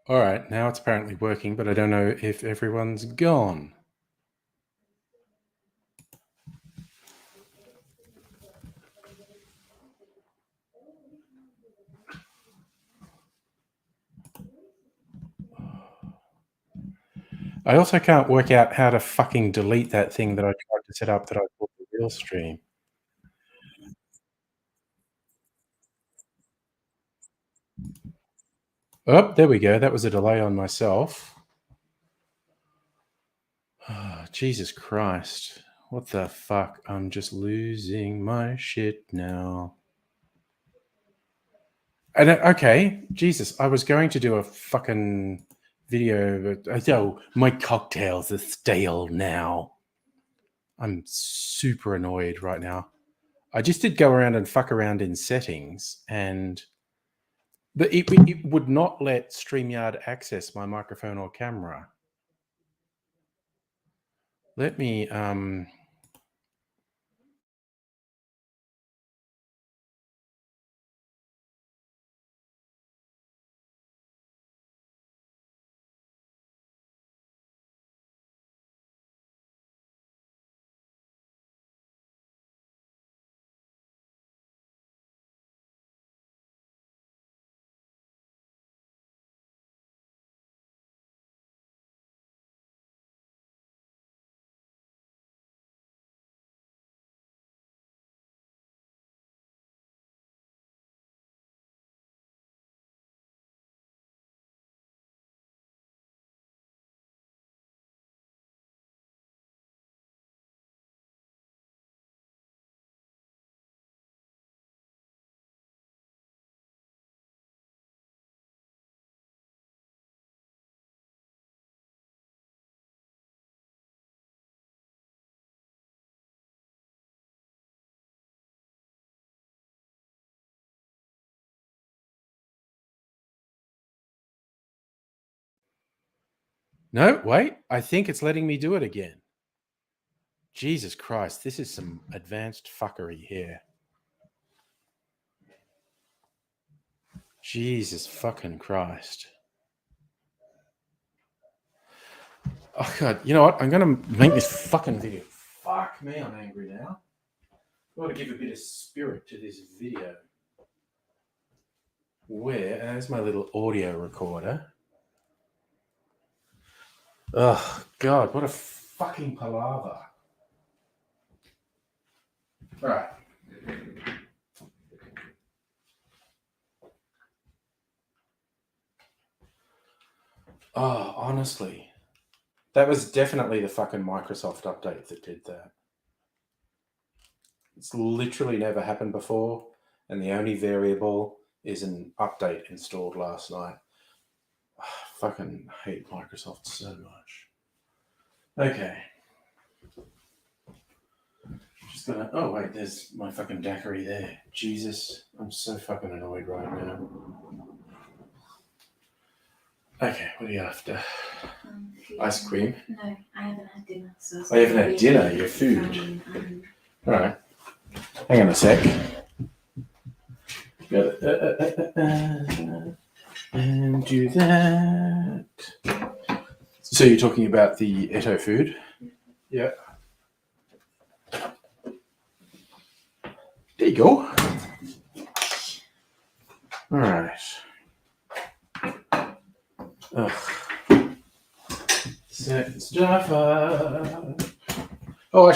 All right, now it's apparently working, but I don't know if everyone's gone. I also can't work out how to fucking delete that thing that I tried to set up that I called the real stream. Oh, there we go. That was a delay on myself. Oh, Jesus Christ. What the fuck? I'm just losing my shit now. And okay, Jesus, I was going to do a fucking video, but oh, my cocktails are stale now. I'm super annoyed right now. I just did go around and fuck around in settings, and it would not let StreamYard access my microphone or camera. Let me No, wait. I think it's letting me do it again. Jesus Christ, this is some advanced fuckery here. Jesus fucking Christ. Oh God, you know what? I'm gonna make this fucking video. Fuck me, I'm angry now. I've got to give a bit of spirit to this video. There's my little audio recorder. Oh God, what a fucking palaver. All right. Oh, honestly. That was definitely the fucking Microsoft update that did that. It's literally never happened before, and the only variable is an update installed last night. I fucking hate Microsoft so much. Okay. Just gonna. Oh, wait, there's my fucking daiquiri there. Jesus, I'm so fucking annoyed right now. Okay, what are you after? Ice cream? No, I haven't had dinner. So I haven't had dinner, your food. All right. Hang on a sec. And do that. So you're talking about the Eto food? Yeah. There you go. All right. Ugh. Stuffer. Oh,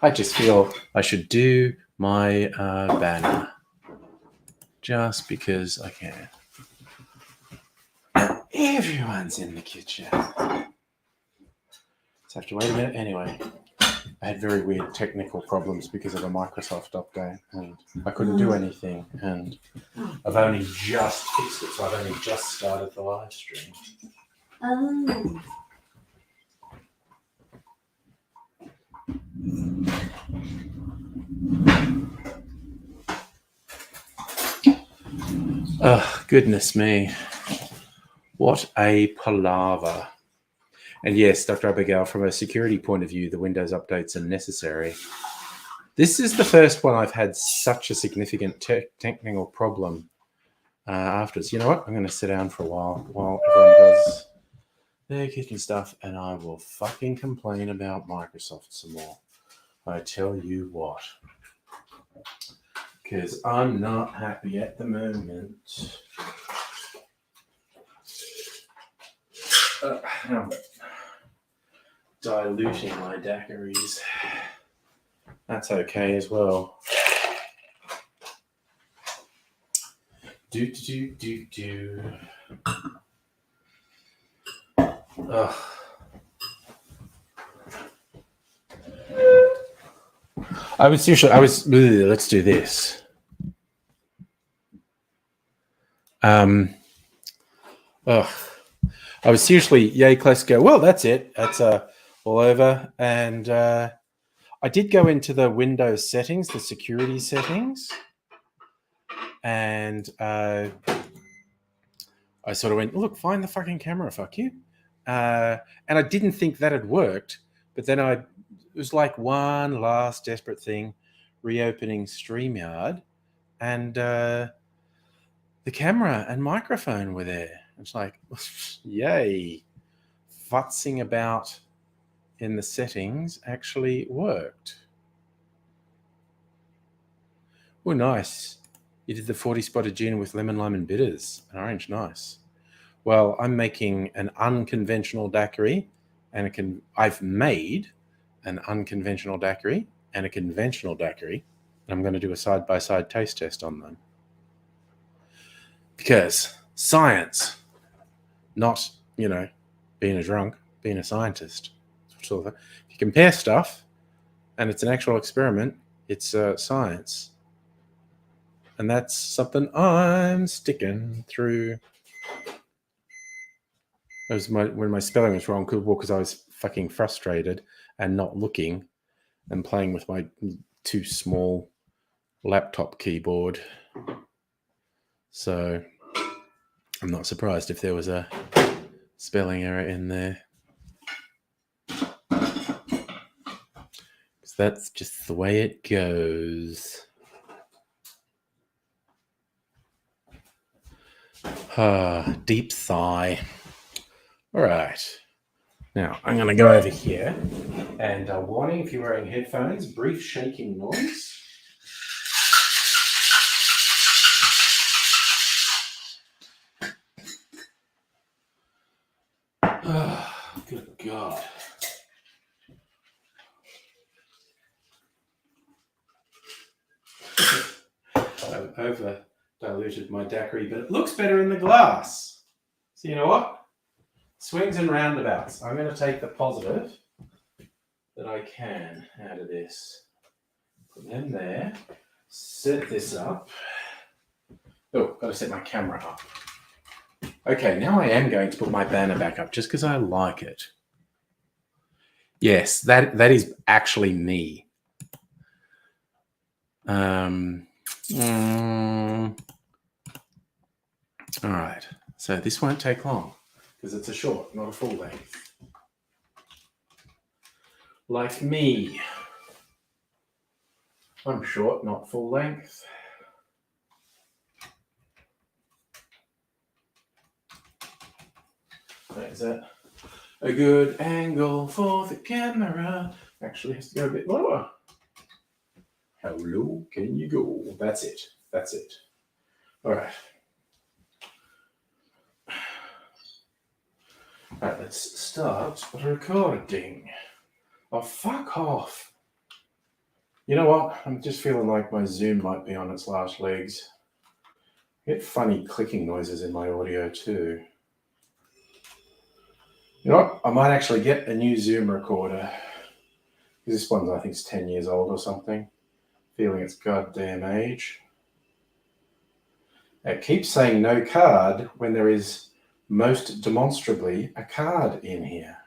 I just feel I should do my banner. Just because I can. Everyone's in the kitchen. Just have to wait a minute. Anyway, I had very weird technical problems because of a Microsoft update, and I couldn't do anything. And I've only just fixed it, so I've only just started the live stream. Oh. Oh, goodness me. What a palaver. And yes, Dr. Abigail, from a security point of view, the Windows updates are necessary. This is the first one I've had such a significant technical problem afterwards. You know what? I'm going to sit down for a while everyone does their kitchen stuff, and I will fucking complain about Microsoft some more. I tell you what. Because I'm not happy at the moment. I'm diluting my daiquiris. That's okay as well. Do. Ugh. Let's do this. I was seriously, yay, close to go, well, that's it. That's all over. And I did go into the Windows settings, the security settings. And I sort of went, look, find the fucking camera, fuck you. And I didn't think that had worked. But then it was like one last desperate thing, reopening StreamYard. And the camera and microphone were there. It's like, yay. Futzing about in the settings actually worked. Oh, nice. You did the 40 spotted gin with lemon, lime, and bitters. An orange, nice. Well, I'm making an unconventional daiquiri, and I've made an unconventional daiquiri and a conventional daiquiri, and I'm going to do a side-by-side taste test on them. Because science, not, being a drunk, being a scientist. If you compare stuff and it's an actual experiment, it's science. And that's something I'm sticking through. When my spelling was wrong, because I was fucking frustrated and not looking and playing with my too small laptop keyboard. So I'm not surprised if there was a spelling error in there. Because that's just the way it goes. Deep sigh. All right. Now, I'm going to go over here. And warning, if you're wearing headphones, brief shaking noise. Good God. I've over diluted my daiquiri, but it looks better in the glass. So you know what? Swings and roundabouts. I'm going to take the positive that I can out of this. Put them there. Set this up. Oh, got to set my camera up. Okay, now I am going to put my banner back up just because I like it. Yes, that is actually me. All right, so this won't take long because it's a short, not a full length. Like me. I'm short, not full length. Is that a good angle for the camera? Actually, has to go a bit lower. How low can you go? That's it. That's it. All right. All right, let's start recording. Oh, fuck off. You know what? I'm just feeling like my Zoom might be on its last legs. I get funny clicking noises in my audio too. You know what? I might actually get a new Zoom recorder. This one, I think, is 10 years old or something. Feeling its goddamn age. It keeps saying no card when there is most demonstrably a card in here.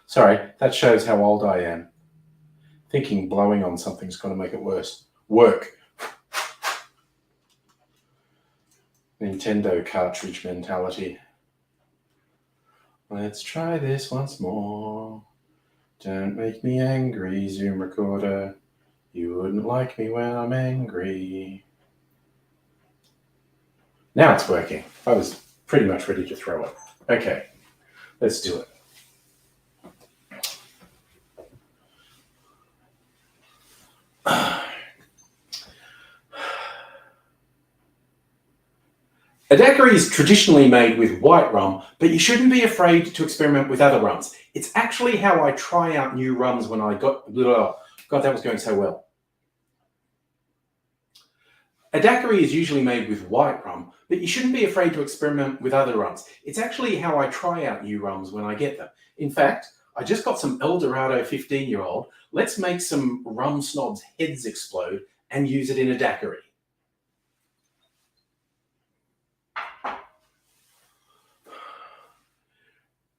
Sorry, that shows how old I am. Thinking blowing on something's going to make it worse. Work. Nintendo cartridge mentality. Let's try this once more. Don't make me angry, Zoom recorder. You wouldn't like me when I'm angry. Now it's working. I was pretty much ready to throw it. Okay, let's do it. A daiquiri is traditionally made with white rum, but you shouldn't be afraid to experiment with other rums. It's actually how I try out new rums when I got... God, that was going so well. A daiquiri is usually made with white rum, but you shouldn't be afraid to experiment with other rums. It's actually how I try out new rums when I get them. In fact, I just got some El Dorado 15-year-old. Let's make some rum snobs' heads explode and use it in a daiquiri.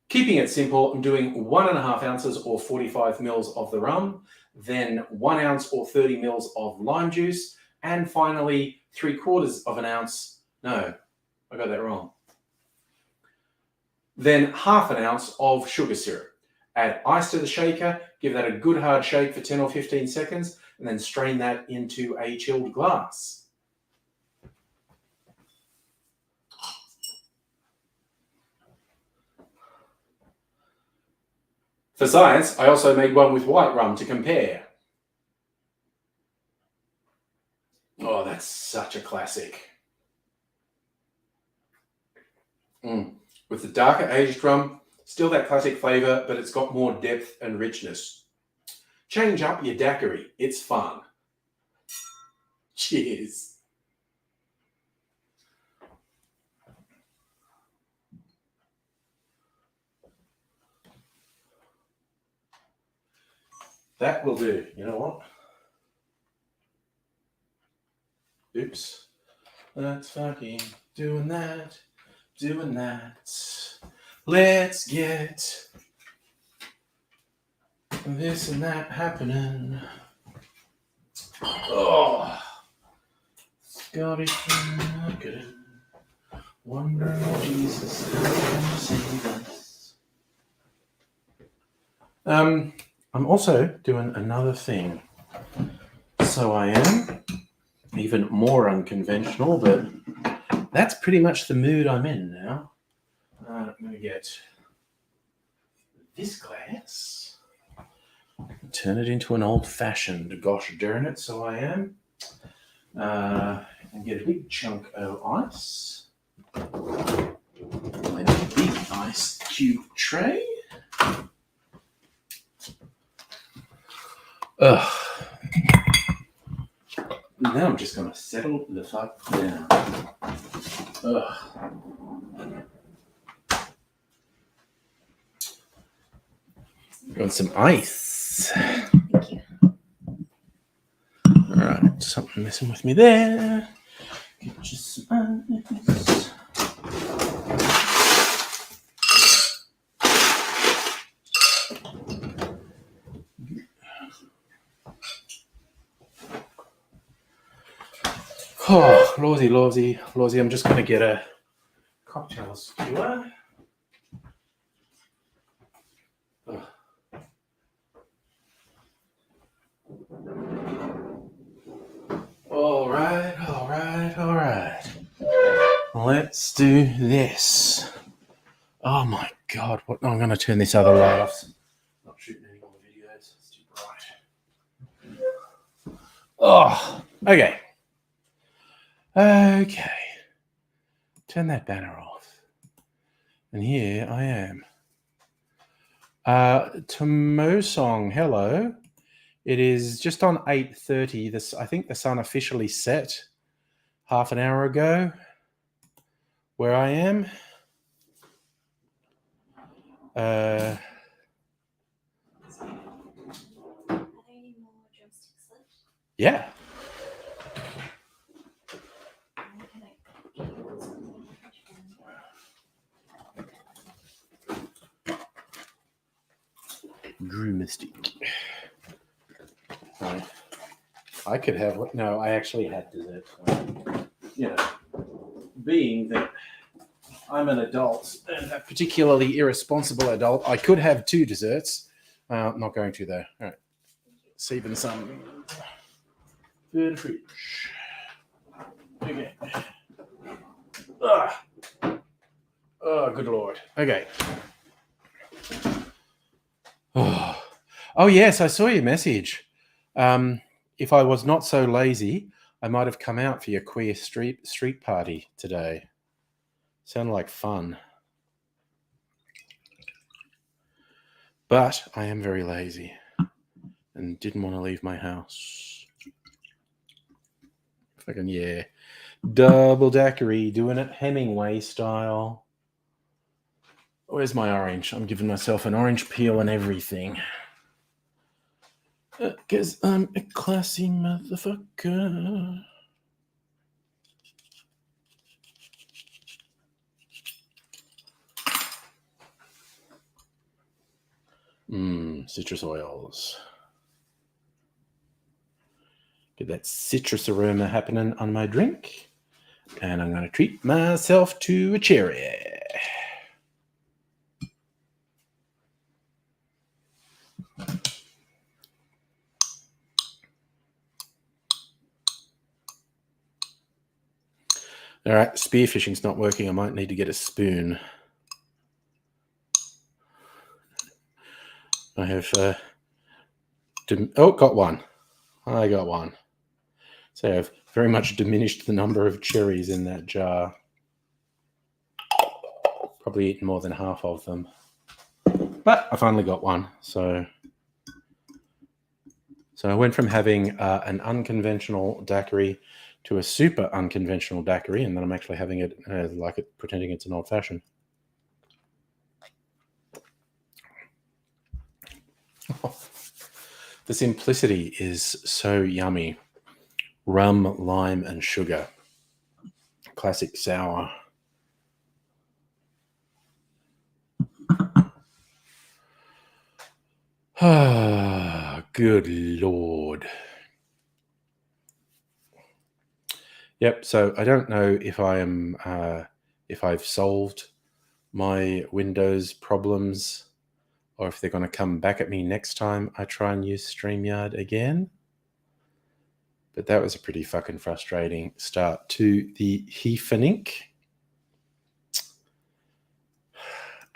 Keeping it simple, I'm doing 1.5 ounces or 45 mils of the rum, then 1 ounce or 30 mils of lime juice, and finally 3/4 ounce. No, I got that wrong. Then 1/2 ounce of sugar syrup. Add ice to the shaker, give that a good hard shake for 10 or 15 seconds, and then strain that into a chilled glass. For science, I also made one with white rum to compare. Oh, that's such a classic. With the darker aged rum, still that classic flavour, but it's got more depth and richness. Change up your daiquiri. It's fun. Cheers. That will do. You know what? Oops. That's fucking doing that. Doing that. Let's get this and that happening. Oh. Scottish good. Wonder Jesus is going to save us. I'm also doing another thing. So I am even more unconventional, but that's pretty much the mood I'm in now. I'm going to get this glass, turn it into an old-fashioned gosh darn it, so I am. And get a big chunk of ice. And a big ice cube tray. Ugh. Now I'm just going to settle the fuck down. Ugh. Want some ice? Thank you. All right, something messing with me there. Get you some ice. Oh, Lawsy. I'm just going to get a cocktail skewer. All right. Let's do this. Oh my God! What? I'm going to turn this other light off. Not shooting any more videos. It's too bright. Oh, okay. Turn that banner off. And here I am. Tomosong, hello. It is just on 8:30. I think the sun officially set half an hour ago where I am. Are there any more drumsticks left? Yeah. Drew Mystique. Right. I could have what? No, I actually had dessert. You know, being that I'm an adult, and a particularly irresponsible adult, I could have 2 desserts. Not going to though. All right. Saving some for the fridge. Okay. Oh, good Lord. Okay. Oh, yes, I saw your message. If I was not so lazy, I might have come out for your queer street party today. Sounded like fun. But I am very lazy and didn't want to leave my house. Fucking yeah. Double daiquiri, doing it Hemingway style. Where's my orange? I'm giving myself an orange peel and everything. Because I'm a classy motherfucker. Citrus oils. Get that citrus aroma happening on my drink. And I'm going to treat myself to a cherry. All right, spearfishing's not working. I might need to get a spoon. I have got one. I got one. So I've very much diminished the number of cherries in that jar. Probably eaten more than half of them. But I finally got one. So I went from having an unconventional daiquiri to a super unconventional daiquiri, and then I'm actually having it pretending it's an old fashioned. The simplicity is so yummy. Rum, lime, and sugar. Classic sour. Ah, good Lord. Yep. So I don't know if I am, if I've solved my Windows problems, or if they're going to come back at me next time I try and use StreamYard again. But that was a pretty fucking frustrating start to the Hefenink.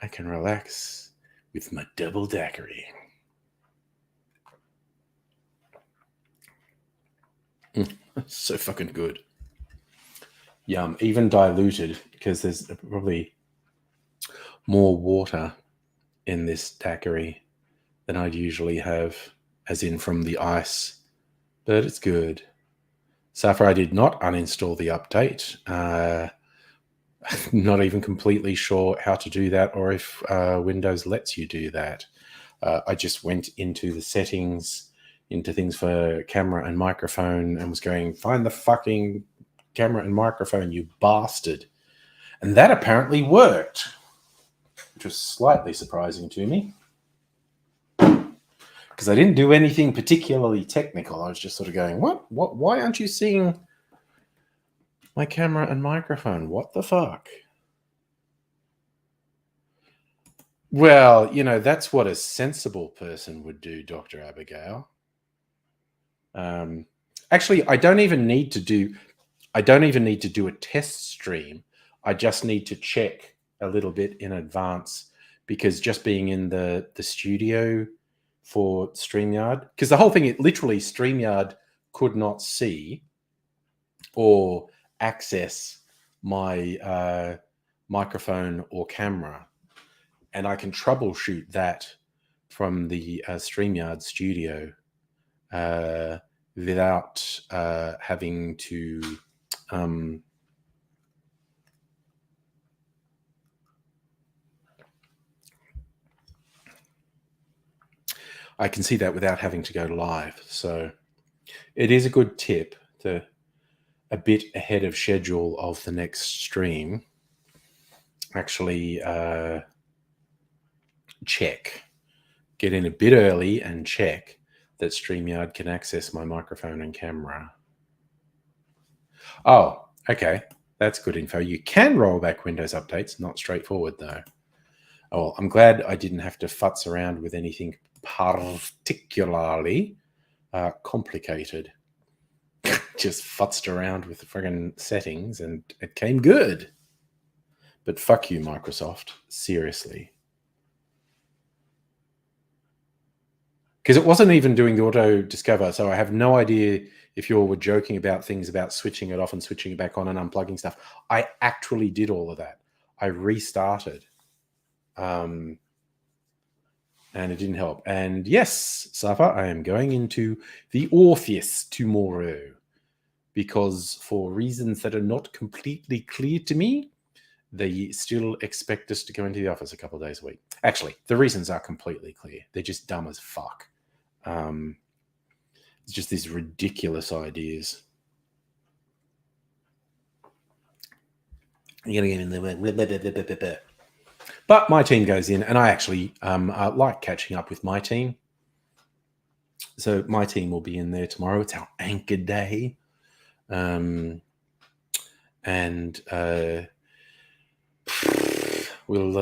I can relax with my double daiquiri. So fucking good. Yum. Even diluted, because there's probably more water in this daiquiri than I'd usually have, as in from the ice. But it's good. So far, I did not uninstall the update. Not even completely sure how to do that, or if Windows lets you do that. I just went into the settings, into things for camera and microphone, and was going, find the fucking camera and microphone, you bastard. And that apparently worked, which was slightly surprising to me. Because I didn't do anything particularly technical. I was just sort of going, what? Why aren't you seeing my camera and microphone? What the fuck? Well, that's what a sensible person would do, Dr. Abigail. Actually, I don't even need to do a test stream. I just need to check a little bit in advance, because just being in the studio for StreamYard, because the whole thing, literally StreamYard could not see or access my microphone or camera, and I can troubleshoot that from the StreamYard studio without having to I can see that without having to go live. So it is a good tip to, a bit ahead of schedule of the next stream, actually get in a bit early and check that StreamYard can access my microphone and camera. Oh, okay. That's good info. You can roll back Windows updates. Not straightforward, though. Oh, well, I'm glad I didn't have to futz around with anything particularly complicated. Just futzed around with the friggin' settings, and it came good. But fuck you, Microsoft. Seriously. Because it wasn't even doing the auto discover. So I have no idea if you all were joking about things about switching it off and switching it back on and unplugging stuff. I actually did all of that. I restarted. And it didn't help. And yes, Safa, I am going into the Orpheus tomorrow because for reasons that are not completely clear to me, they still expect us to go into the office a couple of days a week. Actually, the reasons are completely clear. They're just dumb as fuck. It's just these ridiculous ideas. You're going to get in there. But my team goes in, and I actually like catching up with my team. So my team will be in there tomorrow. It's our anchor day. And we'll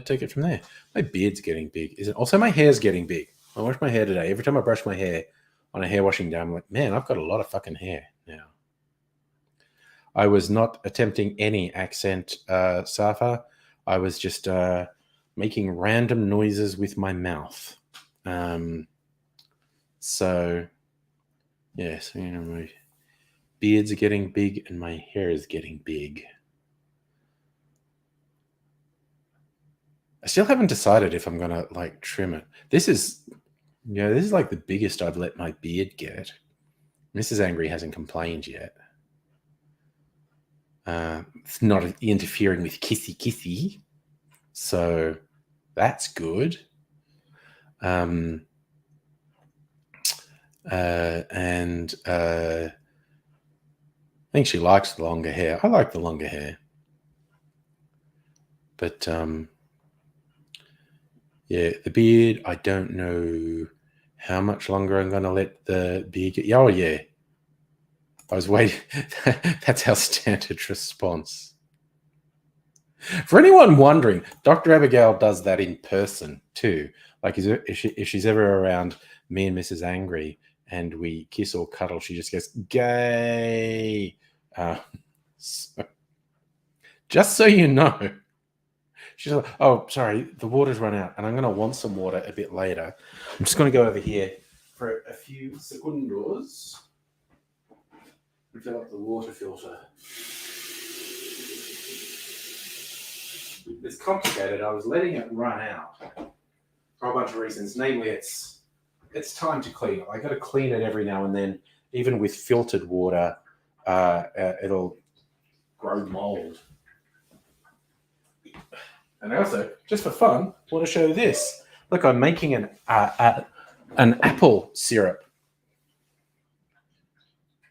take it from there. My beard's getting big. Also, my hair's getting big. I washed my hair today. Every time I brush my hair on a hair washing day, I'm like, man, I've got a lot of fucking hair now. I was not attempting any accent, Safa. I was just making random noises with my mouth. So, yes, you know, my beards are getting big and my hair is getting big. I still haven't decided if I'm going to, like, trim it. This is like the biggest I've let my beard get. Mrs. Angry hasn't complained yet. It's not interfering with kissy. So that's good. And I think she likes the longer hair. I like the longer hair. But yeah, the beard, I don't know how much longer I'm going to let the beard get. Oh, yeah. I was waiting. That's our standard response. For anyone wondering, Dr. Abigail does that in person too. Like if she's ever around me and Mrs. Angry and we kiss or cuddle, she just goes, gay. So, just so you know. She's like, oh, sorry, the water's run out and I'm going to want some water a bit later. I'm just going to go over here for a few segundos and fill up the water filter. It's complicated. I was letting it run out for a bunch of reasons. Namely, it's time to clean it. I got to clean it every now and then. Even with filtered water, it'll grow mold. And I also, just for fun, want to show this. Look, I'm making an apple syrup.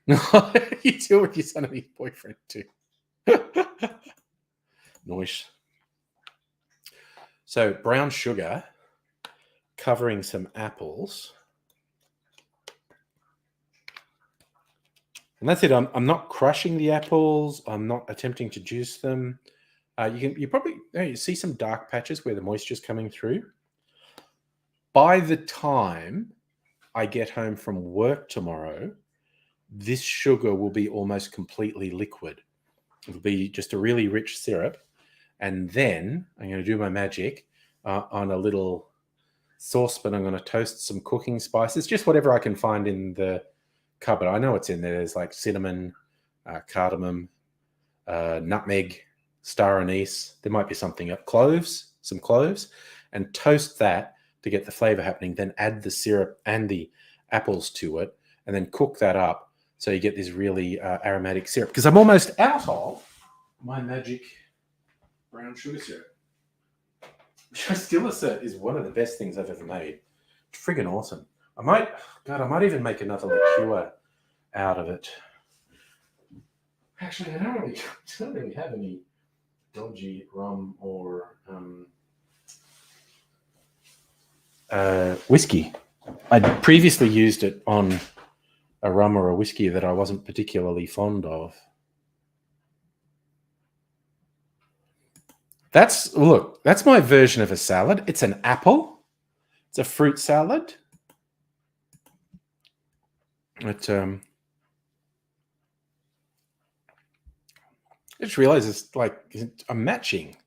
You deal with your son and his boyfriend too. Nice. So brown sugar covering some apples. And that's it. I'm not crushing the apples. I'm not attempting to juice them. You probably you see some dark patches where the moisture's coming through. By the time I get home from work tomorrow, this sugar will be almost completely liquid. It'll be just a really rich syrup. And then I'm going to do my magic on a little saucepan. I'm going to toast some cooking spices, just whatever I can find in the cupboard. I know it's in there. There's like cinnamon, cardamom, nutmeg, star anise. There might be something up. Some cloves, and toast that to get the flavor happening. Then add the syrup and the apples to it, and then cook that up so you get this really aromatic syrup. Because I'm almost out of my magic brown sugar syrup, which I still assert is one of the best things I've ever made. It's friggin' awesome. I might even make another liqueur out of it. Actually, I don't really have any dodgy rum or whiskey. I'd previously used it on a rum or a whiskey that I wasn't particularly fond of. That's my version of a salad. It's an apple. It's a fruit salad. I just realized it's like I'm matching.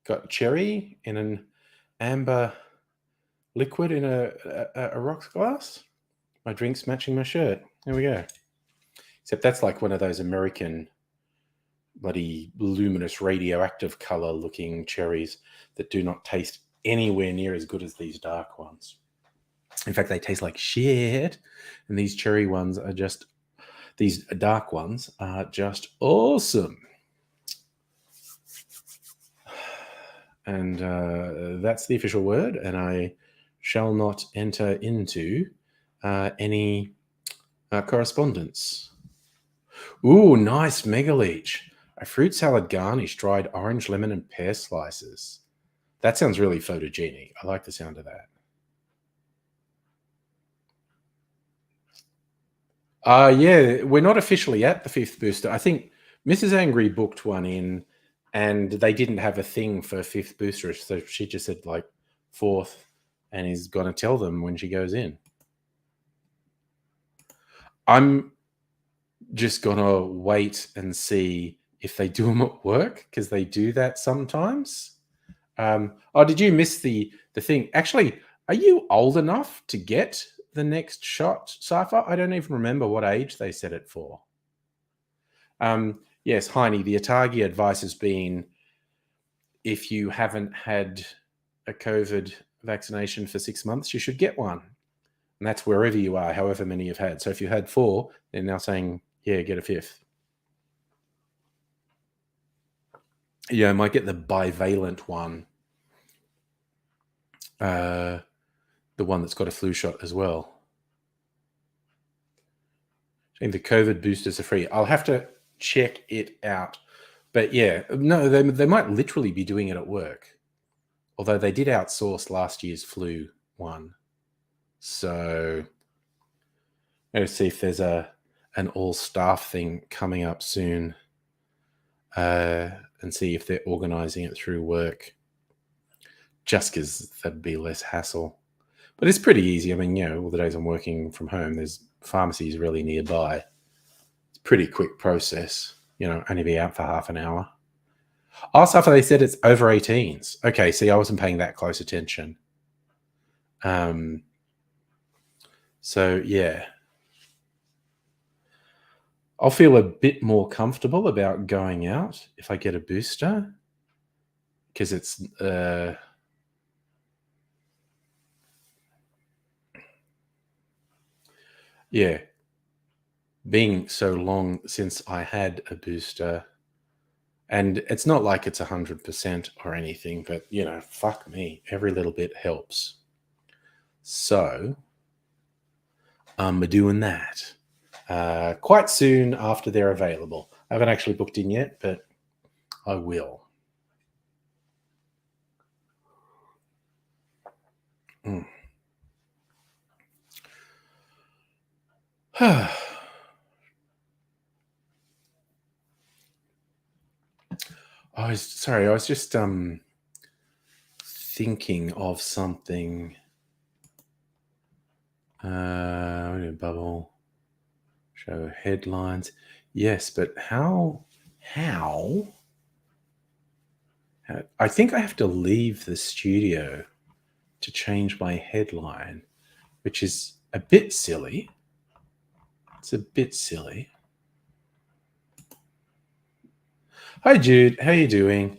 Got cherry in an amber liquid in a rocks glass. My drink's matching my shirt. There we go. Except that's like one of those American bloody luminous radioactive color looking cherries that do not taste anywhere near as good as these dark ones. In fact, they taste like shit. And these cherry ones are just, these dark ones are just awesome. And that's the official word. And I shall not enter into any correspondence. Ooh, nice mega leech. A fruit salad garnish, dried orange, lemon, and pear slices. That sounds really photogenic. I like the sound of that. Yeah, we're not officially at the fifth booster. I think Mrs. Angry booked one in and they didn't have a thing for fifth booster. So she just said like fourth and is going to tell them when she goes in. I'm just going to wait and see if they do them at work because they do that sometimes. Oh, did you miss the thing? Actually, are you old enough to get the next shot, Safa? I don't even remember what age they set it for. Yes, Heine, the Atagi advice has been if you haven't had a COVID vaccination for 6 months, you should get one. And that's wherever you are, however many you've had. So if you had 4, they're now saying, yeah, get a 5th. Yeah, I might get the bivalent one. The one that's got a flu shot as well. I think the COVID boosters are free. I'll have to check it out. But yeah, no, they might literally be doing it at work. Although they did outsource last year's flu one. So let's see if there's an all-staff thing coming up soon. And see if they're organizing it through work. Just because that'd be less hassle. But it's pretty easy. I mean, you know, all the days I'm working from home, there's pharmacies really nearby. It's a pretty quick process. You know, only be out for half an hour. Also, they said it's over 18s. Okay, see, I wasn't paying that close attention. So, yeah. I'll feel a bit more comfortable about going out if I get a booster. Because it's... yeah. Being so long since I had a booster... And it's not like it's 100% or anything, but, you know, fuck me. Every little bit helps. So, I'm doing that quite soon after they're available. I haven't actually booked in yet, but I will. I was just thinking of something. Bubble show headlines. Yes, but how? I think I have to leave the studio to change my headline, which is a bit silly. It's a bit silly. Hi, Jude. How you doing?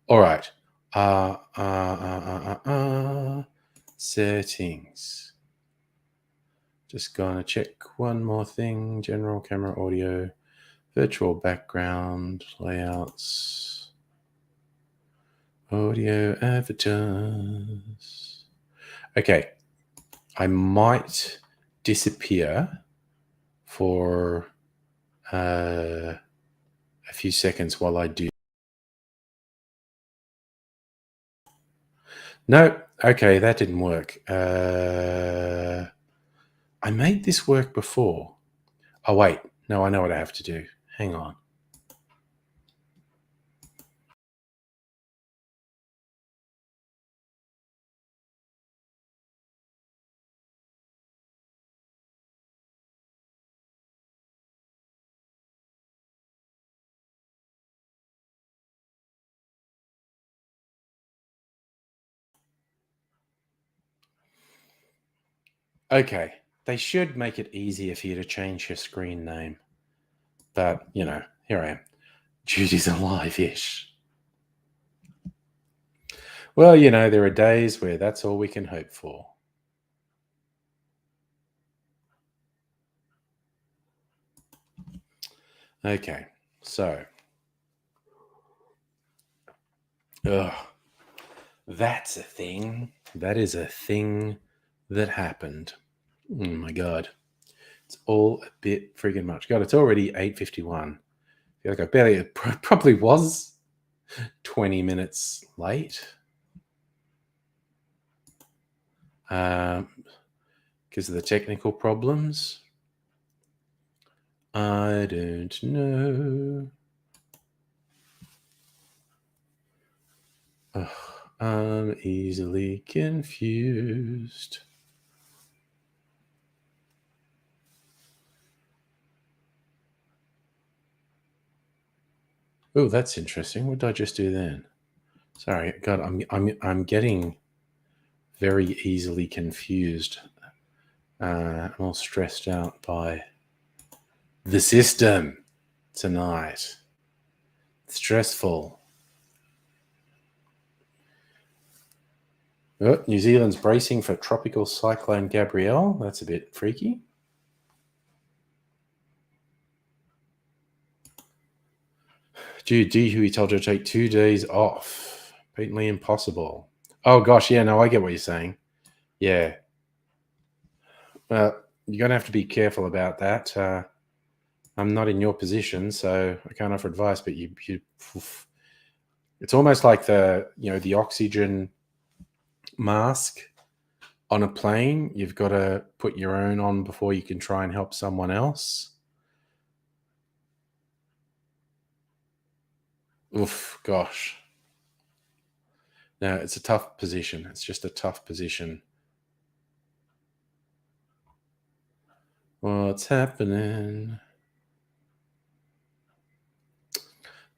All right. Settings. Just gonna check one more thing. General camera audio, virtual background, layouts, audio avatars. Okay. I might disappear for a few seconds while I do. No, okay, that didn't work. I made this work before. Oh, wait. No, I know what I have to do. Hang on. Okay, they should make it easier for you to change your screen name. But, you know, here I am. Judy's alive-ish. Well, you know, there are days where that's all we can hope for. Okay, so. That's a thing. That is a thing that happened. Oh my God. It's all a bit friggin' much. God, it's already 8:51. I feel like I barely, it probably was 20 minutes late. Because of the technical problems. I don't know. Ugh, I'm easily confused. Oh, that's interesting. What did I just do then? Sorry, God, I'm getting very easily confused. I'm all stressed out by the system tonight. Stressful. Oh, New Zealand's bracing for tropical cyclone Gabrielle. That's a bit freaky. Dude, Dihui told her to take 2 days off. Patently impossible. Oh gosh, yeah, no, I get what you're saying. Yeah. Well, you're going to have to be careful about that. I'm not in your position, so I can't offer advice, but it's almost like the oxygen mask on a plane. You've got to put your own on before you can try and help someone else. Oof, gosh. No, it's a tough position. It's just a tough position. What's happening?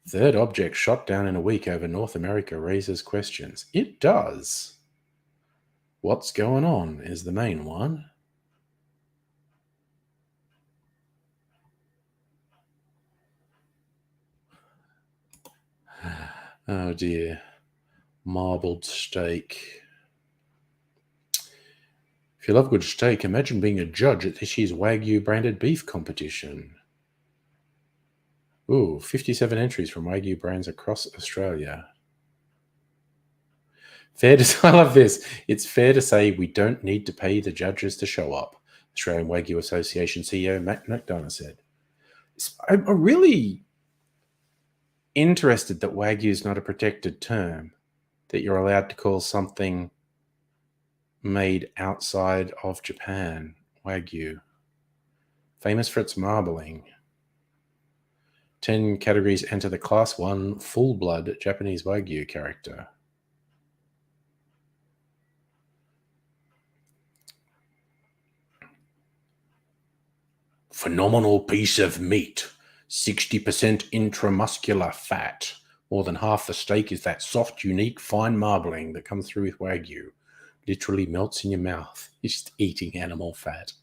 Third object shot down in a week over North America raises questions. It does. What's going on is the main one. Oh dear. Marbled steak. If you love good steak, imagine being a judge at this year's Wagyu branded beef competition. Ooh, 57 entries from Wagyu brands across Australia. I love this. It's fair to say we don't need to pay the judges to show up, Australian Wagyu Association CEO Matt McDonough said. I'm really interested that Wagyu is not a protected term, that you're allowed to call something made outside of Japan Wagyu. Famous for its marbling. 10 categories enter the Class 1 full-blood Japanese Wagyu character. Phenomenal piece of meat. 60% intramuscular fat. More than half the steak is that soft, unique, fine marbling that comes through with Wagyu. Literally melts in your mouth. You're just eating animal fat.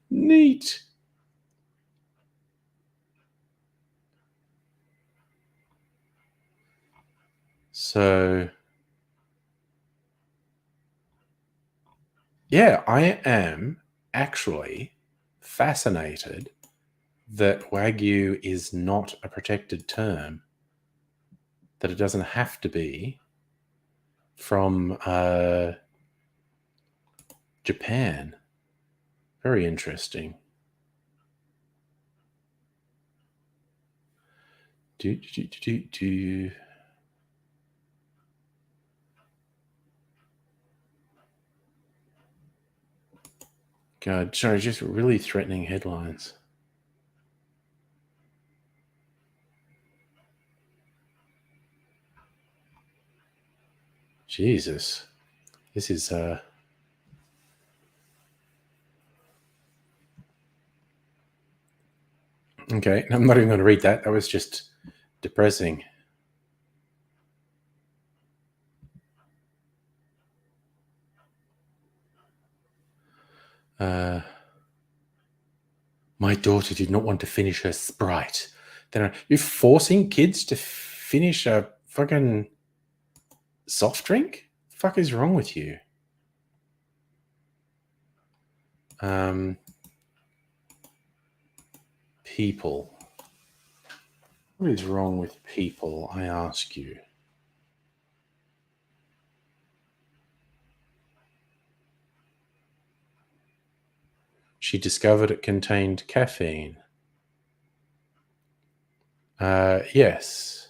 Neat. So, yeah, I am actually fascinated that Wagyu is not a protected term, that it doesn't have to be from Japan. Very interesting. God, sorry, just really threatening headlines. Jesus. This is okay, I'm not even going to read that. That was just depressing. My daughter did not want to finish her Sprite. Then you're forcing kids to finish a fucking soft drink? The fuck is wrong with you? People. What is wrong with people, I ask you? She discovered it contained caffeine. Yes.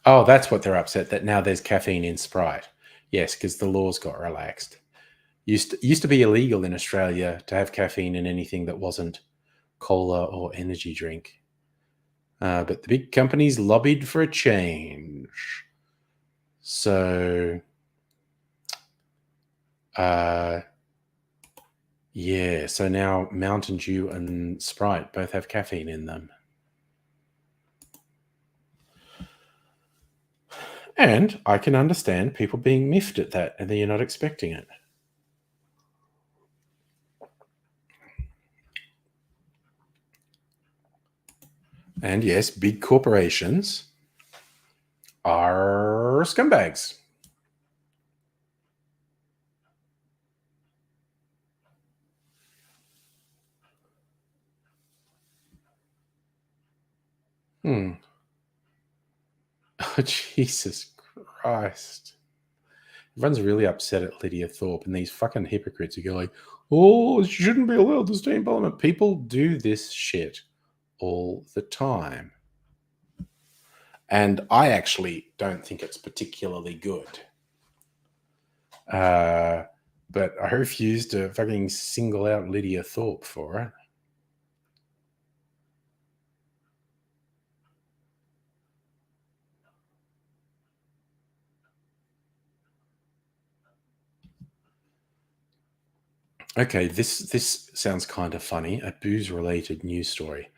Oh, that's what they're upset, that now there's caffeine in Sprite. Yes, because the laws got relaxed. Used to be illegal in Australia to have caffeine in anything that wasn't cola or energy drink. But the big companies lobbied for a change. So, yeah, so now Mountain Dew and Sprite both have caffeine in them. And I can understand people being miffed at that and then you're not expecting it. And yes, big corporations are scumbags. Oh, Jesus Christ. Everyone's really upset at Lydia Thorpe and these fucking hypocrites who go like, oh, she shouldn't be allowed to stay in Parliament. People do this shit all the time. And I actually don't think it's particularly good. But I refuse to fucking single out Lydia Thorpe for it. Okay, this sounds kind of funny. A booze-related news story.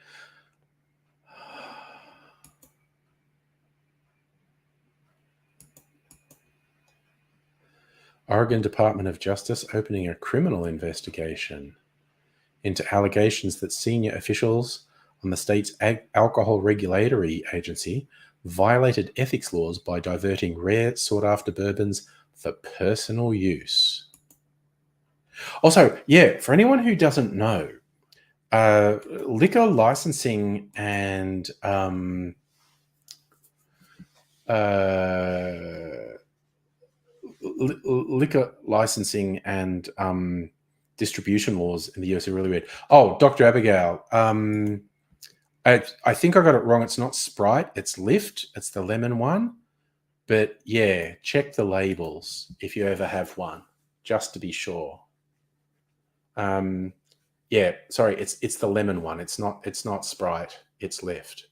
Oregon Department of Justice opening a criminal investigation into allegations that senior officials on the state's alcohol regulatory agency violated ethics laws by diverting rare, sought-after bourbons for personal use. Also, yeah, for anyone who doesn't know, liquor licensing and liquor licensing and distribution laws in the US are really weird. Oh, Dr. Abigail, I think I got it wrong. It's not Sprite, it's Lift. It's the lemon one. But yeah, check the labels if you ever have one, just to be sure. Yeah, sorry, it's the lemon one. It's not Sprite, it's Lift.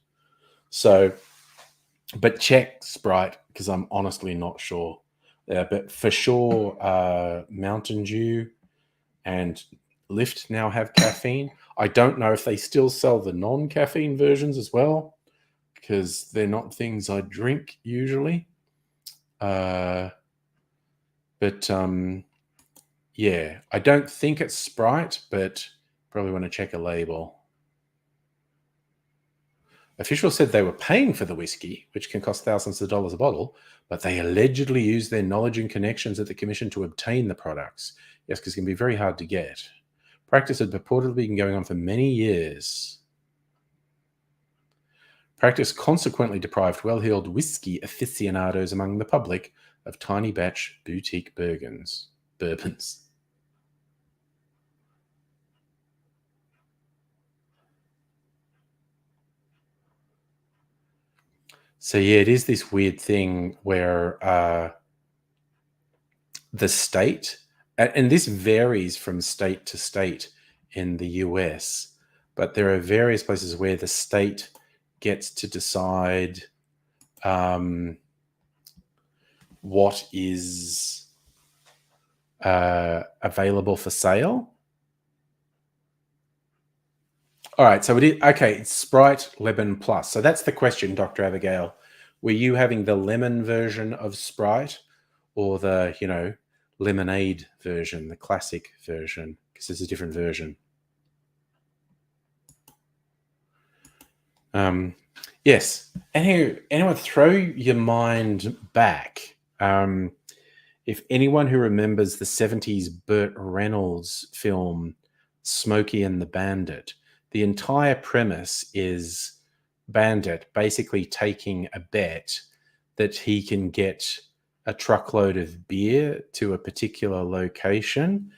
So, but check Sprite because I'm honestly not sure. But for sure, Mountain Dew and Lift now have caffeine. I don't know if they still sell the non-caffeine versions as well because they're not things I drink usually. But yeah, I don't think it's Sprite, but probably want to check a label. Officials said they were paying for the whiskey, which can cost thousands of dollars a bottle, but they allegedly used their knowledge and connections at the commission to obtain the products. Yes, because it can be very hard to get. Practice had purportedly been going on for many years. Practice consequently deprived well-heeled whiskey aficionados among the public of tiny batch boutique bourbons. So yeah, it is this weird thing where the state, and this varies from state to state in the US, but there are various places where the state gets to decide what is available for sale. All right, so it is okay. It's Sprite Lemon Plus. So that's the question, Dr. Abigail. Were you having the lemon version of Sprite or the, lemonade version, the classic version? Because there's a different version. Yes. Anyone throw your mind back. If anyone who remembers the 70s Burt Reynolds film Smokey and the Bandit, the entire premise is Bandit basically taking a bet that he can get a truckload of beer to a particular location.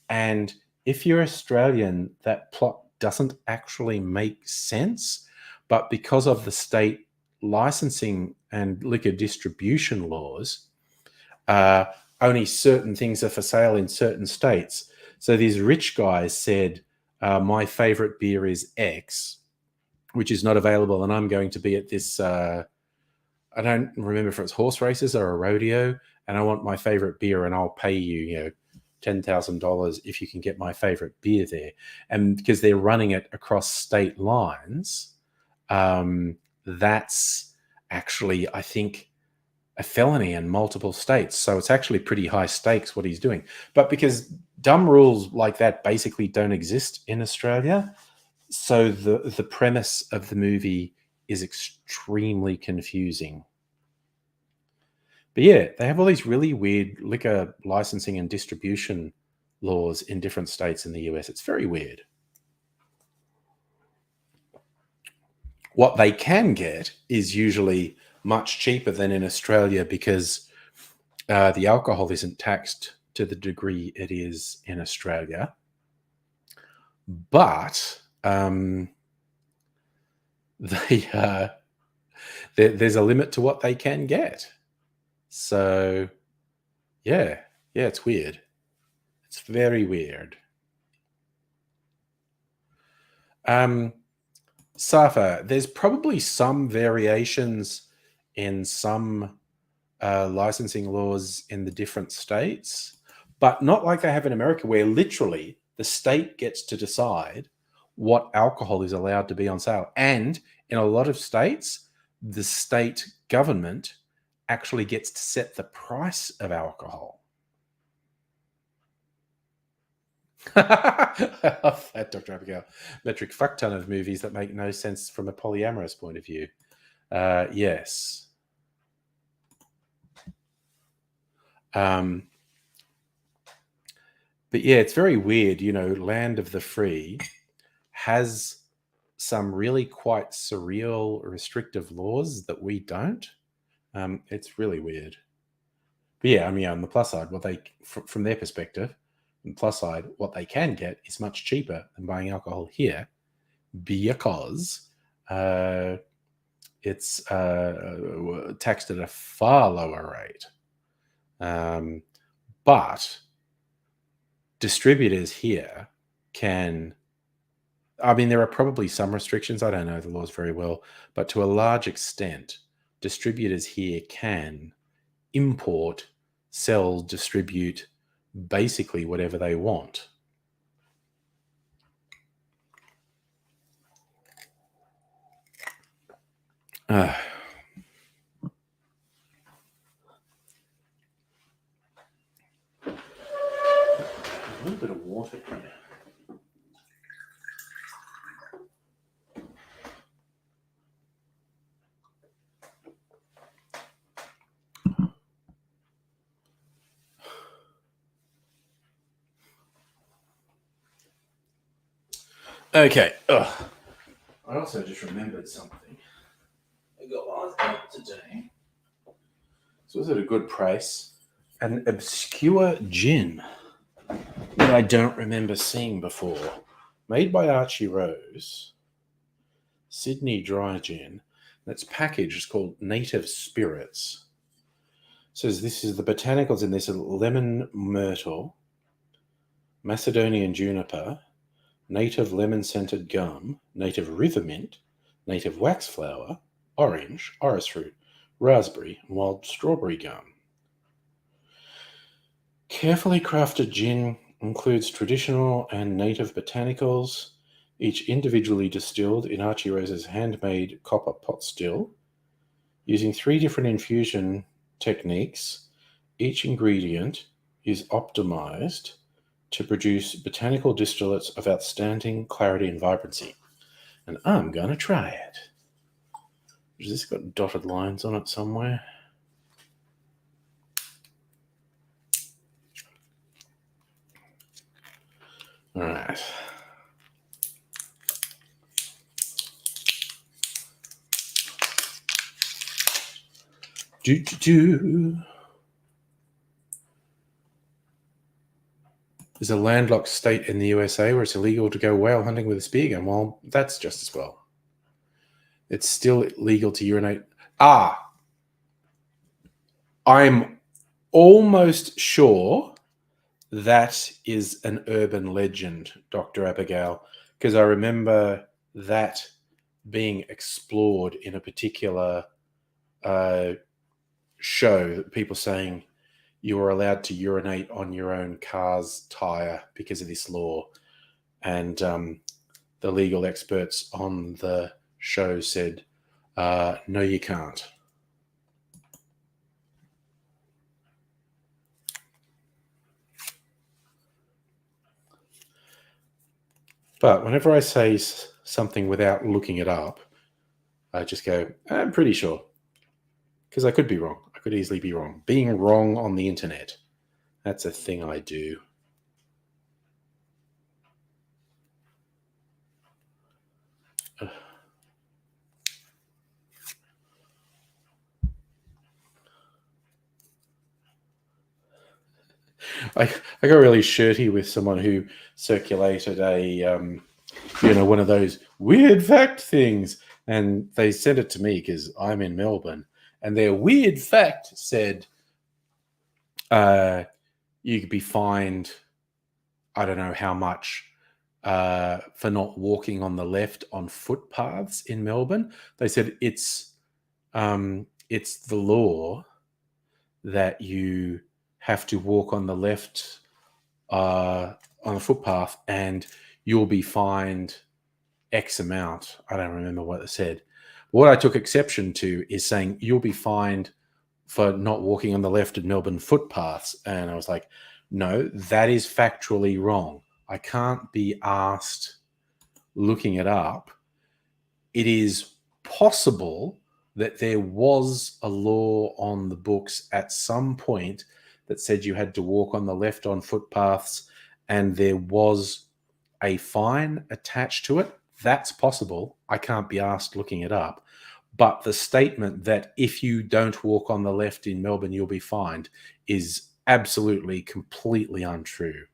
And if you're Australian, that plot doesn't actually make sense. But because of the state licensing and liquor distribution laws, only certain things are for sale in certain states. So these rich guys said, my favorite beer is X, which is not available, and I'm going to be at this, I don't remember if it's horse races or a rodeo, and I want my favorite beer, and I'll pay you, $10,000 if you can get my favorite beer there. And because they're running it across state lines, that's actually, I think, a felony in multiple states. So it's actually pretty high stakes what he's doing. But because dumb rules like that basically don't exist in Australia, so the premise of the movie is extremely confusing. But yeah, they have all these really weird liquor licensing and distribution laws in different states in the US. It's very weird. What they can get is usually much cheaper than in Australia because the alcohol isn't taxed to the degree it is in Australia. But there's a limit to what they can get. So, yeah, it's weird. It's very weird. Safa, there's probably some variations in some licensing laws in the different states, but not like they have in America, where literally the state gets to decide what alcohol is allowed to be on sale. And in a lot of states, the state government actually gets to set the price of alcohol. I love that, Dr. Abigail. Metric fuck ton of movies that make no sense from a polyamorous point of view. Yes. But yeah, it's very weird. Land of the Free has some really quite surreal, restrictive laws that we don't. It's really weird. But yeah, on the plus side, from their perspective, on the plus side, what they can get is much cheaper than buying alcohol here because it's taxed at a far lower rate. But distributors here can, there are probably some restrictions. I don't know the laws very well, but to a large extent, distributors here can import, sell, distribute basically whatever they want. A little bit of water. Okay. I also just remembered something. I got last out today. So was at a good price. An obscure gin that I don't remember seeing before. Made by Archie Rose. Sydney Dry Gin. That's packaged. It's called Native Spirits. It says this is the botanicals in this: lemon myrtle, Macedonian juniper, native lemon-scented gum, native river mint, native wax flower, orange, orris root, raspberry, and wild strawberry gum. Carefully crafted gin includes traditional and native botanicals, each individually distilled in Archie Rose's handmade copper pot still. Using 3 different infusion techniques, each ingredient is optimized to produce botanical distillates of outstanding clarity and vibrancy. And I'm going to try it. Has this got dotted lines on it somewhere? All right. There's a landlocked state in the USA where it's illegal to go whale hunting with a spear gun. Well, that's just as well. It's still legal to urinate. I'm almost sure that is an urban legend, Dr. Abigail, because I remember that being explored in a particular show, people saying you were allowed to urinate on your own car's tire because of this law. And the legal experts on the show said, no, you can't. But whenever I say something without looking it up, I just go, I'm pretty sure. Because I could be wrong. I could easily be wrong. Being wrong on the internet. That's a thing I do. I got really shirty with someone who circulated a, one of those weird fact things. And they sent it to me because I'm in Melbourne. And their weird fact said you could be fined, I don't know how much, for not walking on the left on footpaths in Melbourne. They said it's the law that you have to walk on the left on a footpath and you'll be fined X amount. I don't remember what it said. What I took exception to is saying you'll be fined for not walking on the left of Melbourne footpaths. And I was like, no, that is factually wrong. I can't be asked looking it up. It is possible that there was a law on the books at some point that said you had to walk on the left on footpaths and there was a fine attached to it. That's possible. I can't be asked looking it up. But the statement that if you don't walk on the left in Melbourne, you'll be fined is absolutely, completely untrue.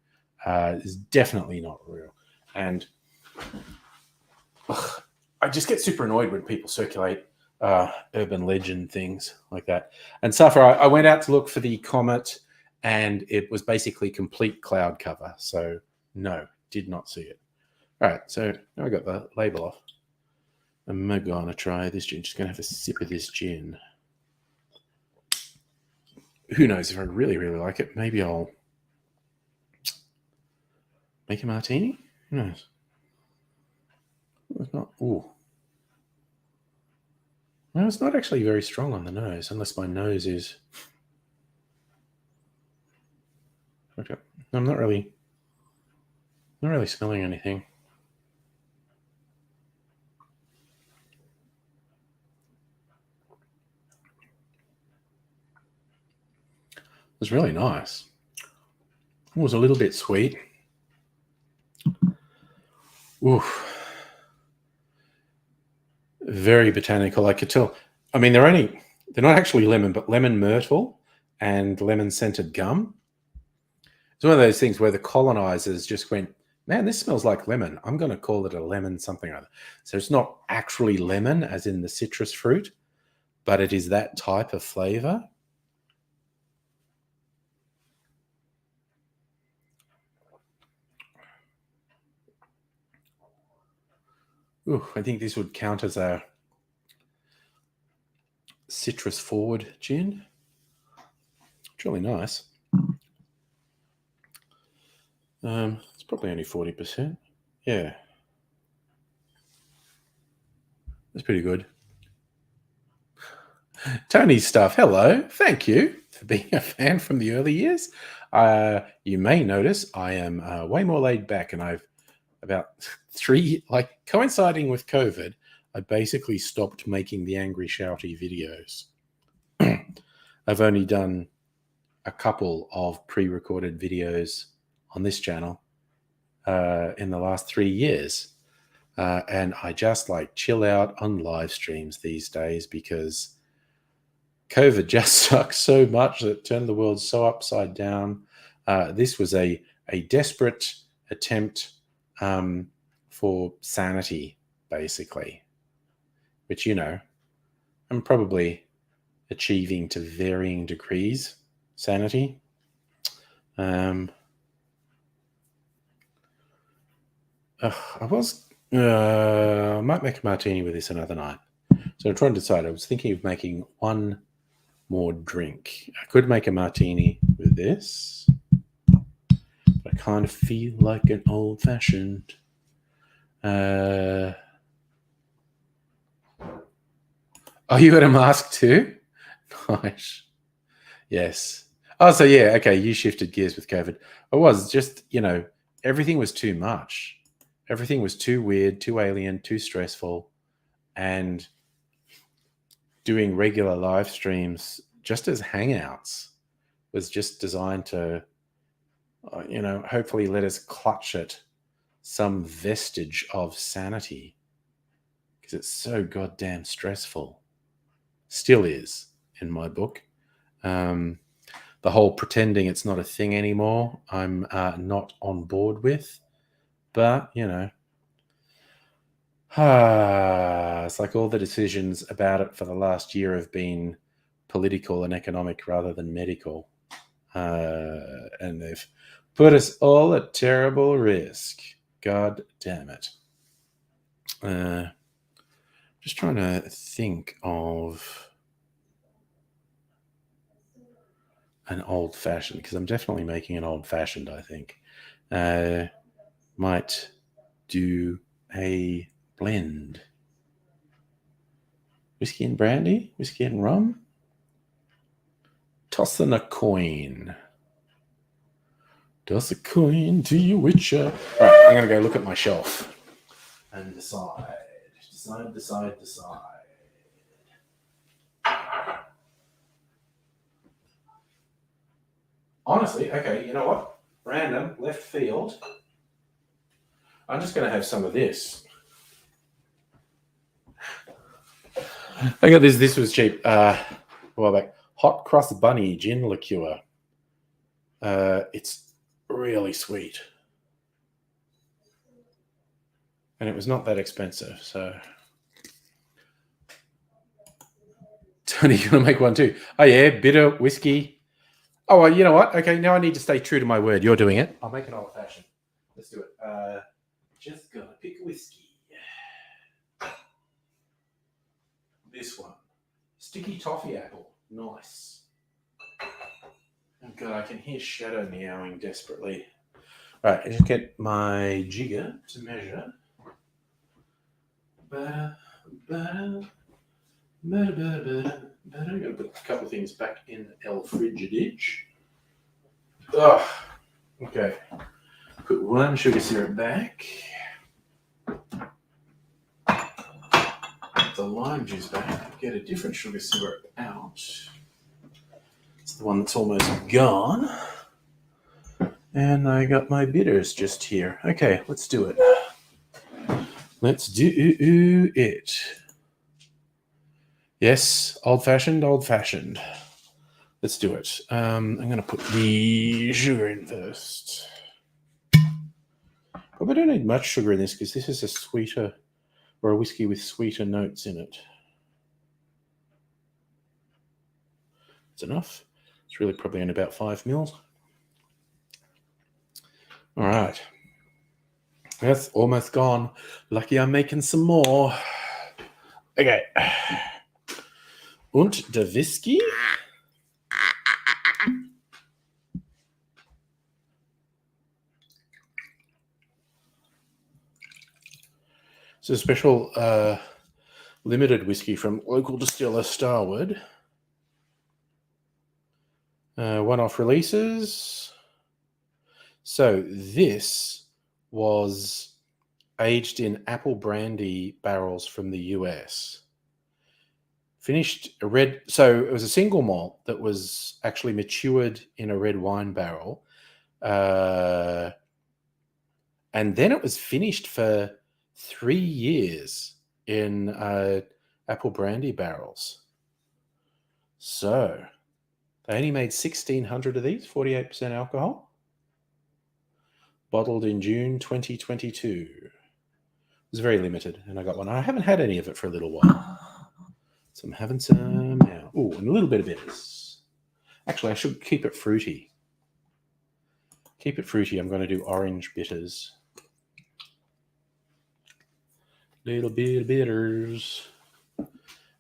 It's definitely not real. And I just get super annoyed when people circulate urban legend things like that. And Safa, I went out to look for the comet and it was basically complete cloud cover. So no, did not see it. All right, so now I got the label off. I'm going to try this gin. Just going to have a sip of this gin. Who knows if I really, really like it. Maybe I'll make a martini. Who knows? It's not. Ooh. No, it's not actually very strong on the nose, unless my nose is. Okay. I'm not really smelling anything. It was really nice. It was a little bit sweet. Oof. Very botanical. I could tell. I mean, they're not actually lemon, but lemon myrtle and lemon scented gum. It's one of those things where the colonizers just went, man, this smells like lemon. I'm going to call it a lemon something or other. So it's not actually lemon as in the citrus fruit, but it is that type of flavor. Ooh, I think this would count as a citrus forward gin. It's really nice. It's probably only 40%. Yeah. That's pretty good. Tony's stuff. Hello. Thank you for being a fan from the early years. You may notice I am way more laid back, and I've about coinciding with COVID, I basically stopped making the angry shouty videos. I've only done a couple of pre-recorded videos on this channel in the last 3 years. And I just chill out on live streams these days because COVID just sucks so much that it turned the world so upside down. This was a desperate attempt for sanity, basically, which, I'm probably achieving to varying degrees sanity. I might make a martini with this another night. So I'm trying to decide. I was thinking of making one more drink. I could make a martini with this, but I kind of feel like an old-fashioned. Oh, you got a mask too? Nice. Yes. Oh, so yeah, okay, you shifted gears with COVID. It was just, everything was too much. Everything was too weird, too alien, too stressful. And doing regular live streams just as hangouts was just designed to, hopefully let us clutch at some vestige of sanity, because it's so goddamn stressful. Still is, in my book. The whole pretending it's not a thing anymore, I'm not on board with. But, it's like all the decisions about it for the last year have been political and economic rather than medical. And they've put us all at terrible risk. God damn it. Just trying to think of an old-fashioned, because I'm definitely making an old-fashioned, I think. Might do a blend. Whiskey and brandy? Whiskey and rum? Tossing a coin. Toss a coin to your witcher. All right, I'm going to go look at my shelf and decide. Decide. Honestly, okay, you know what? Random, left field. I'm just going to have some of this. I got this. This was cheap. A while back. Hot Cross Bunny gin liqueur. It's really sweet. And it was not that expensive, so. Tony, you're going to make one too. Oh, yeah, bitter whiskey. Oh, well, you know what? Okay, now I need to stay true to my word. You're doing it. I'll make an old-fashioned. Let's do it. Just going to pick whiskey. This one. Sticky toffee apple. Nice. Oh, God, I can hear Shadow meowing desperately. All right, I just get my jigger to measure. I'm going to put a couple of things back in El Frigidage. Oh, okay. Put one sugar syrup back. Put the lime juice back. Get a different sugar syrup out. It's the one that's almost gone. And I got my bitters just here. Okay, let's do it. Let's do it. Yes, old-fashioned. Let's do it. I'm going to put the sugar in first. Probably don't need much sugar in this because this is a sweeter, or a whiskey with sweeter notes in it. That's enough. It's really probably in about 5 mils. All right. That's almost gone. Lucky I'm making some more. Okay. Und der Whisky. So special limited whiskey from local distiller Starwood. One-off releases. So this was aged in apple brandy barrels from the US. Finished a red, so it was a single malt that was actually matured in a red wine barrel. And then it was finished for 3 years in apple brandy barrels. So they only made 1,600 of these, 48% alcohol. Bottled in June 2022. It was very limited, and I got one. I haven't had any of it for a little while. So I'm having some now. Oh, and a little bit of bitters. Actually, I should keep it fruity. Keep it fruity. I'm going to do orange bitters. Little bit of bitters.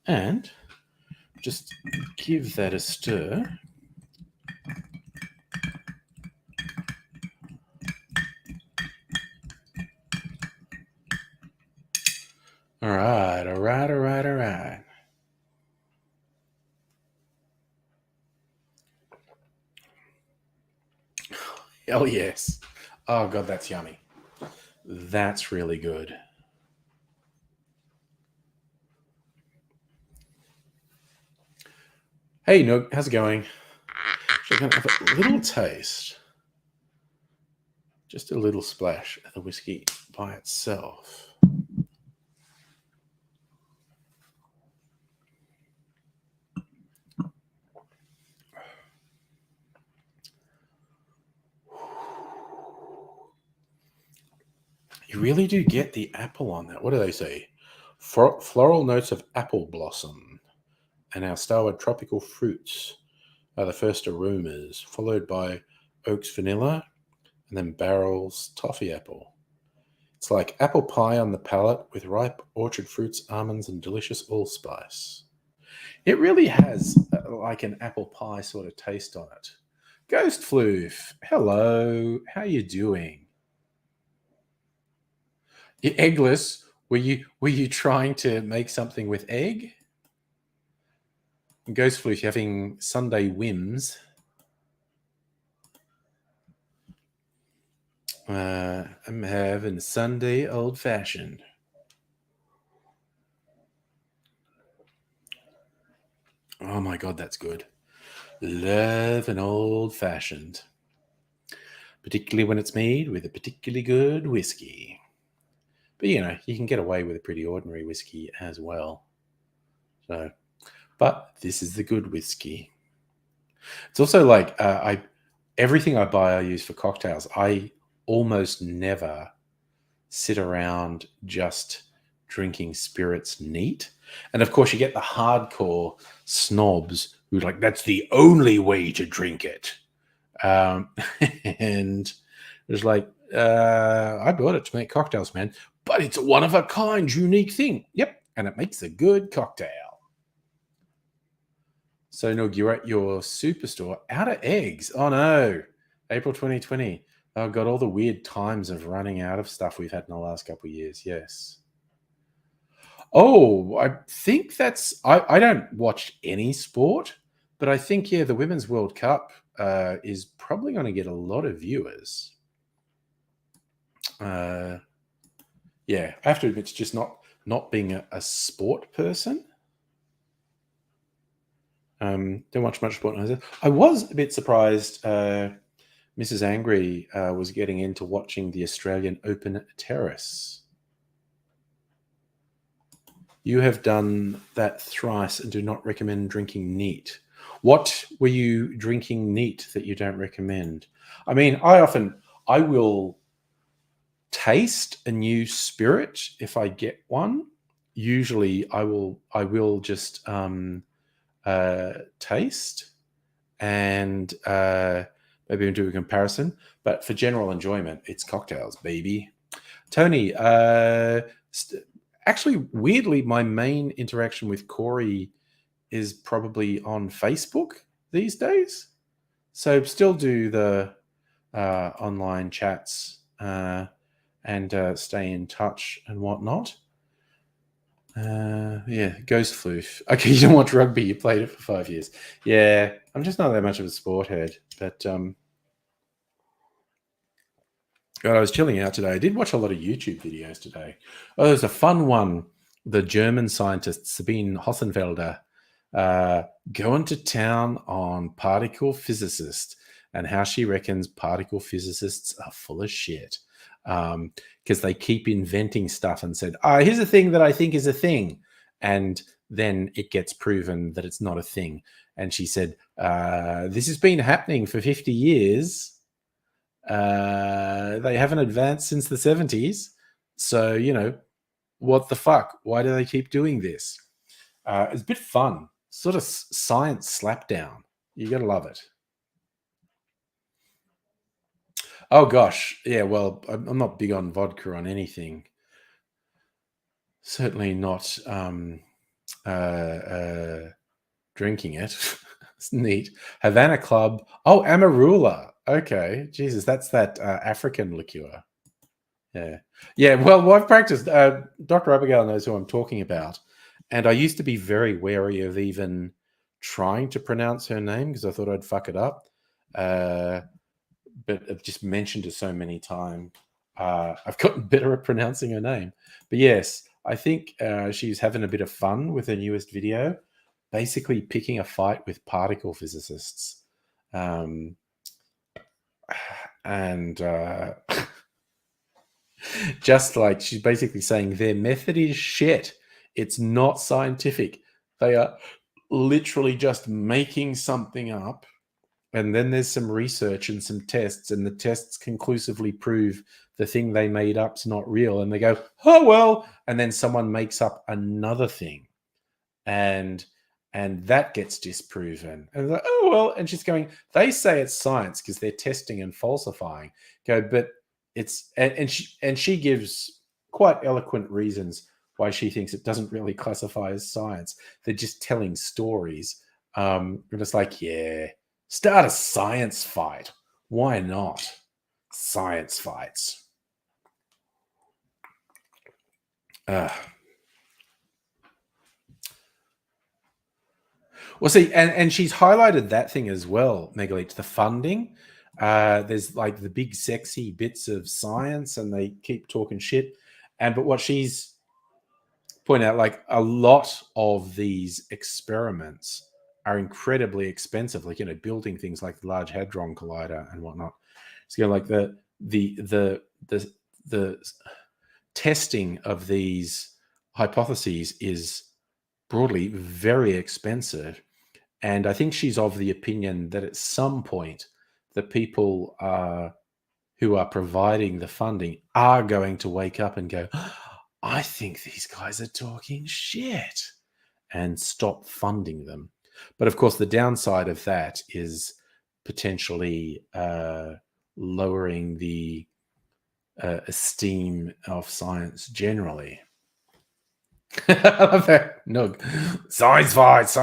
And just give that a stir. All right, all right, all right, all right. Oh, yes. Oh, God, that's yummy. That's really good. Hey, Nook, how's it going? Actually, I'm going to have a little taste. Just a little splash of the whiskey by itself. You really do get the apple on that. What do they say? Floral notes of apple blossom and our Starwood tropical fruits are the first aromas, followed by Oak's vanilla and then Barrel's toffee apple. It's like apple pie on the palate with ripe orchard fruits, almonds, and delicious allspice. It really has like an apple pie sort of taste on it. Ghost Floof, hello. How you doing? You're eggless. Were you trying to make something with egg? Ghost Floof, you're having Sunday whims. I'm having a Sunday old fashioned. Oh my God, that's good. Love an old fashioned, particularly when it's made with a particularly good whiskey. But you can get away with a pretty ordinary whiskey as well. So, but this is the good whiskey. It's also like everything I buy, I use for cocktails. I almost never sit around just drinking spirits neat. And of course, you get the hardcore snobs who are like, that's the only way to drink it. And there's like, I bought it to make cocktails, man, but it's a one of a kind, unique thing. Yep. And it makes a good cocktail. So, Nog, you're at your superstore out of eggs. Oh, no. April 2020. Oh, God, all the weird times of running out of stuff we've had in the last couple of years. Yes. Oh, I think that's... I don't watch any sport, but I think, the Women's World Cup is probably going to get a lot of viewers. I have to admit, it's just not being a sport person. Don't watch much sport. I was a bit surprised Mrs. Angry was getting into watching the Australian Open Terrace. You have done that thrice and do not recommend drinking neat. What were you drinking neat that you don't recommend? I mean, I will taste a new spirit if I get one. Usually I will just taste and maybe do a comparison. But for general enjoyment, it's cocktails, baby. Tony, actually, weirdly, my main interaction with Corey is probably on Facebook these days. So still do the online chats and stay in touch and whatnot. Yeah, Ghost Floof. Okay, you don't watch rugby. You played it for 5 years. Yeah, I'm just not that much of a sport head. But God, I was chilling out today. I did watch a lot of YouTube videos today. Oh, there's a fun one. The German scientist Sabine Hossenfelder going to town on particle physicists and how she reckons particle physicists are full of shit because they keep inventing stuff and said, here's a thing that I think is a thing. And then it gets proven that it's not a thing. And she said, this has been happening for 50 years. They haven't advanced since the 70s. So, what the fuck? Why do they keep doing this? It's a bit fun. Sort of science slapdown. You got to love it. Oh, gosh. Yeah, well, I'm not big on vodka on anything. Certainly not drinking it. It's neat. Havana Club. Oh, Amarula. Okay. Jesus, that's that African liqueur. Yeah. Yeah, well, I've practiced. Dr. Abigail knows who I'm talking about. And I used to be very wary of even trying to pronounce her name because I thought I'd fuck it up. But I've just mentioned her so many times. I've gotten better at pronouncing her name. But yes, I think she's having a bit of fun with her newest video, basically picking a fight with particle physicists. And just like she's basically saying their method is shit. It's not scientific. They are literally just making something up. And then there's some research and some tests, and the tests conclusively prove the thing they made up's not real. And they go, oh, well. And then someone makes up another thing. And that gets disproven. And they're like, oh, well. And she's going, they say it's science because they're testing and falsifying. Go, but it's, and she gives quite eloquent reasons why she thinks it doesn't really classify as science. They're just telling stories. And it's like, yeah, start a science fight. Why not? Science fights. Well, see, and she's highlighted that thing as well, Megaleech, the funding. There's like the big sexy bits of science and they keep talking shit. But what she's pointing out, like a lot of these experiments are incredibly expensive, like, building things like the Large Hadron Collider and whatnot. It's like the testing of these hypotheses is broadly very expensive. And I think she's of the opinion that at some point, the people who are providing the funding are going to wake up and go, I think these guys are talking shit, and stop funding them. But of course, the downside of that is potentially lowering the esteem of science generally. I love that. No, science fight. It's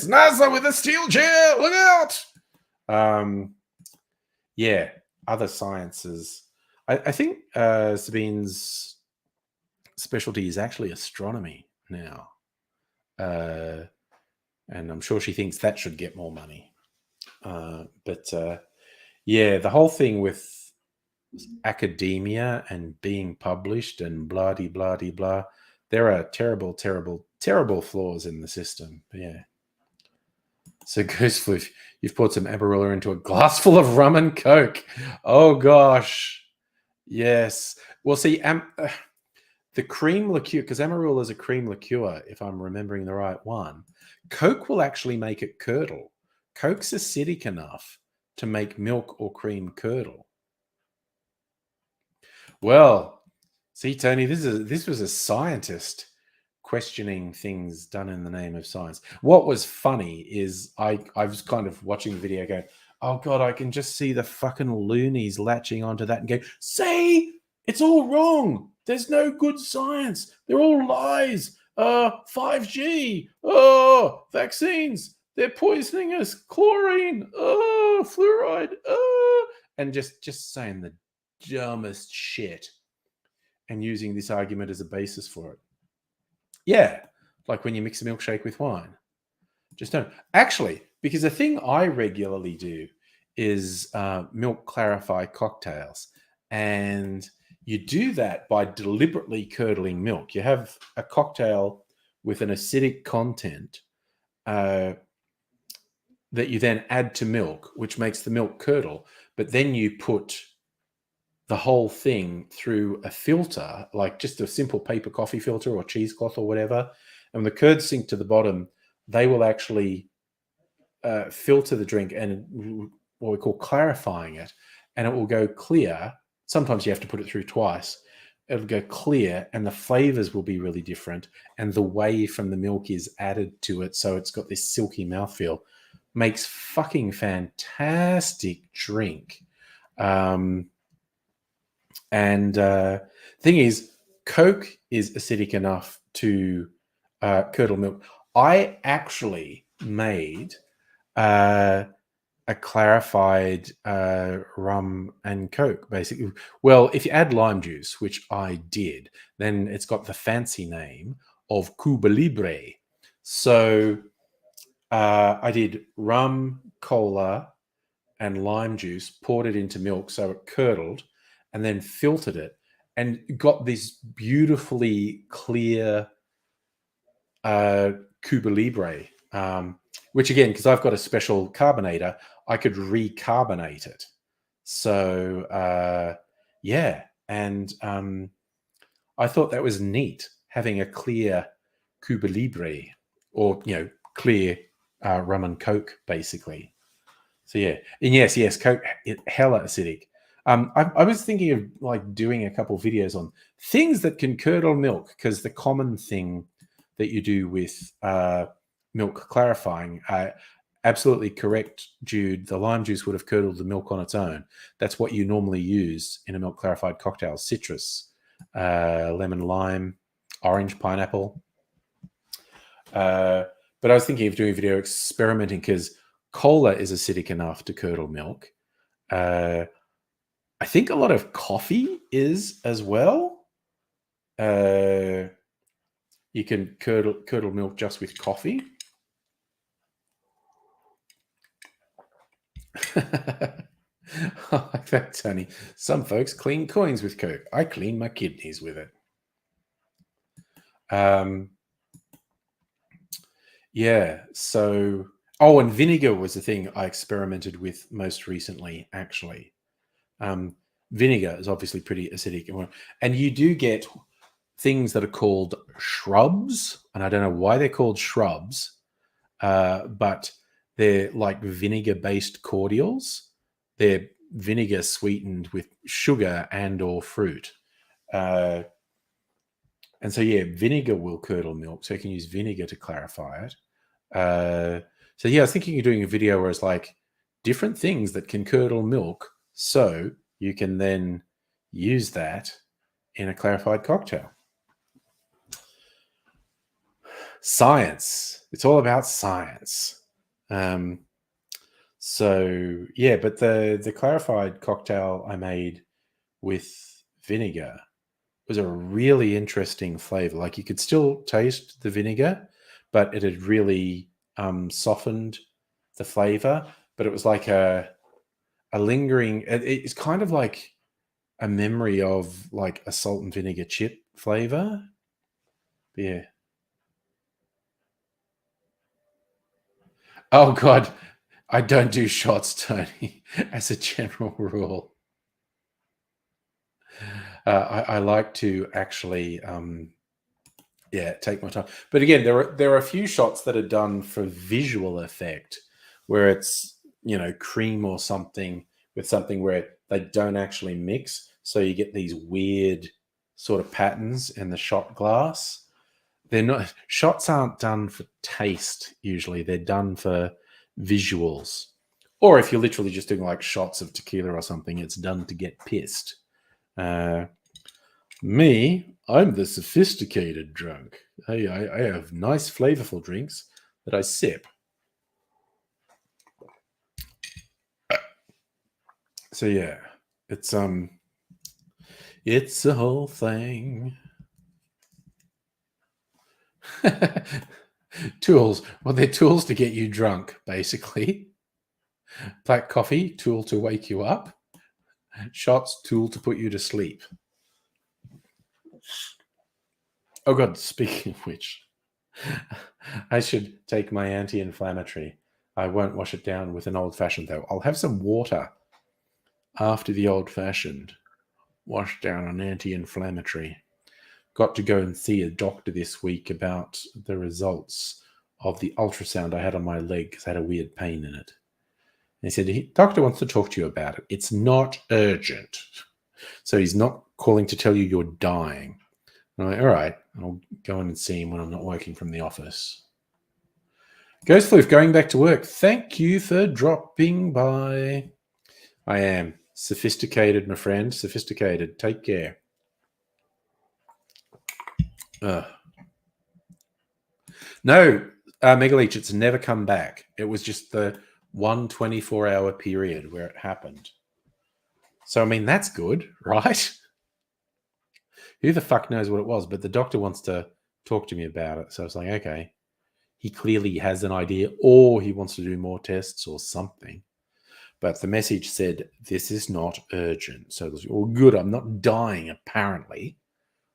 NASA with a steel chair. Look out. Yeah, other sciences. I think Sabine's specialty is actually astronomy now. And I'm sure she thinks that should get more money. But yeah, the whole thing with academia and being published and blah de blah de blah. There are terrible, terrible, terrible flaws in the system. But yeah. So Ghost Floof, you've poured some Amarula into a glass full of rum and Coke. Oh gosh. Yes. Well, see, the cream liqueur, because Amarula is a cream liqueur, if I'm remembering the right one. Coke will actually make it curdle. Coke's acidic enough to make milk or cream curdle. Well, see, Tony, this was a scientist questioning things done in the name of science. What was funny is I was kind of watching the video going, oh God, I can just see the fucking loonies latching onto that and go, see, it's all wrong. There's no good science. They're all lies. 5G. Oh, vaccines. They're poisoning us. Chlorine. Oh, fluoride. Oh, and just saying the dumbest shit and using this argument as a basis for it. Yeah, like when you mix a milkshake with wine. Just don't. Actually, because the thing I regularly do is milk clarify cocktails. And you do that by deliberately curdling milk. You have a cocktail with an acidic content uh, that you then add to milk, which makes the milk curdle. But then you put the whole thing through a filter, like just a simple paper coffee filter or cheesecloth or whatever. And when the curds sink to the bottom, they will actually filter the drink and what we call clarifying it, and it will go clear. Sometimes you have to put it through twice. It'll go clear, and the flavors will be really different. And the whey from the milk is added to it, so it's got this silky mouthfeel. Makes fucking fantastic drink. And thing is, Coke is acidic enough to curdle milk. I actually made a clarified rum and Coke, basically. Well, if you add lime juice, which I did, then it's got the fancy name of Cuba Libre. So I did rum, cola, and lime juice, poured it into milk so it curdled, and then filtered it, and got this beautifully clear Cuba Libre, which again, because I've got a special carbonator, I could recarbonate it. So yeah, and I thought that was neat, having a clear Cuba Libre, or clear rum and Coke, basically. So yeah, and yes, Coke, hella acidic. I was thinking of like doing a couple videos on things that can curdle milk, because the common thing that you do with milk clarifying, absolutely correct, Jude. The lime juice would have curdled the milk on its own. That's what you normally use in a milk clarified cocktail: citrus, lemon, lime, orange, pineapple. But I was thinking of doing a video experimenting, because cola is acidic enough to curdle milk. I think a lot of coffee is as well. You can curdle milk just with coffee. I like that, Tony. Some folks clean coins with Coke. I clean my kidneys with it. Yeah. So, and vinegar was the thing I experimented with most recently, actually. Vinegar is obviously pretty acidic, and you do get things that are called shrubs, and I don't know why they're called shrubs, but they're like vinegar-based cordials. They're vinegar sweetened with sugar and or fruit. And so, yeah, vinegar will curdle milk, so you can use vinegar to clarify it. So, yeah, I was thinking of doing a video where it's like different things that can curdle milk, so you can then use that in a clarified cocktail. Science. It's all about science. So yeah, but the clarified cocktail I made with vinegar was a really interesting flavor. Like, you could still taste the vinegar, but it had really softened the flavor. But it was like a lingering. It's kind of like a memory of like a salt and vinegar chip flavor. Yeah. Oh God, I don't do shots, Tony, as a general rule. I like to actually, take my time. But again, there are a few shots that are done for visual effect, where it's cream or something with something where they don't actually mix, so you get these weird sort of patterns in the shot glass. They're not Shots aren't done for taste usually. They're done for visuals. Or if you're literally just doing like shots of tequila or something, it's done to get pissed. Me, I'm the sophisticated drunk. I have nice, flavorful drinks that I sip. So yeah, it's a whole thing. Tools. Well, they're tools to get you drunk, basically. Black coffee, tool to wake you up. Shots, tool to put you to sleep. Oh God, speaking of which, I should take my anti-inflammatory. I won't wash it down with an old-fashioned, though. I'll have some water after the old-fashioned. Wash down an anti-inflammatory. Got to go and see a doctor this week about the results of the ultrasound I had on my leg because I had a weird pain in it. And he said, doctor wants to talk to you about it. It's not urgent. So he's not calling to tell you you're dying. I'm like, all right, I'll go in and see him when I'm not working from the office. Ghost Floof, going back to work. Thank you for dropping by. I am sophisticated, my friend. Sophisticated. Take care. No, Megaleech, it's never come back. It was just the 1 24-hour period where it happened. So, I mean, that's good, right? Who the fuck knows what it was? But the doctor wants to talk to me about it. So I was like, okay. He clearly has an idea, or he wants to do more tests or something. But the message said, this is not urgent. So it was, oh, good, I'm not dying, apparently.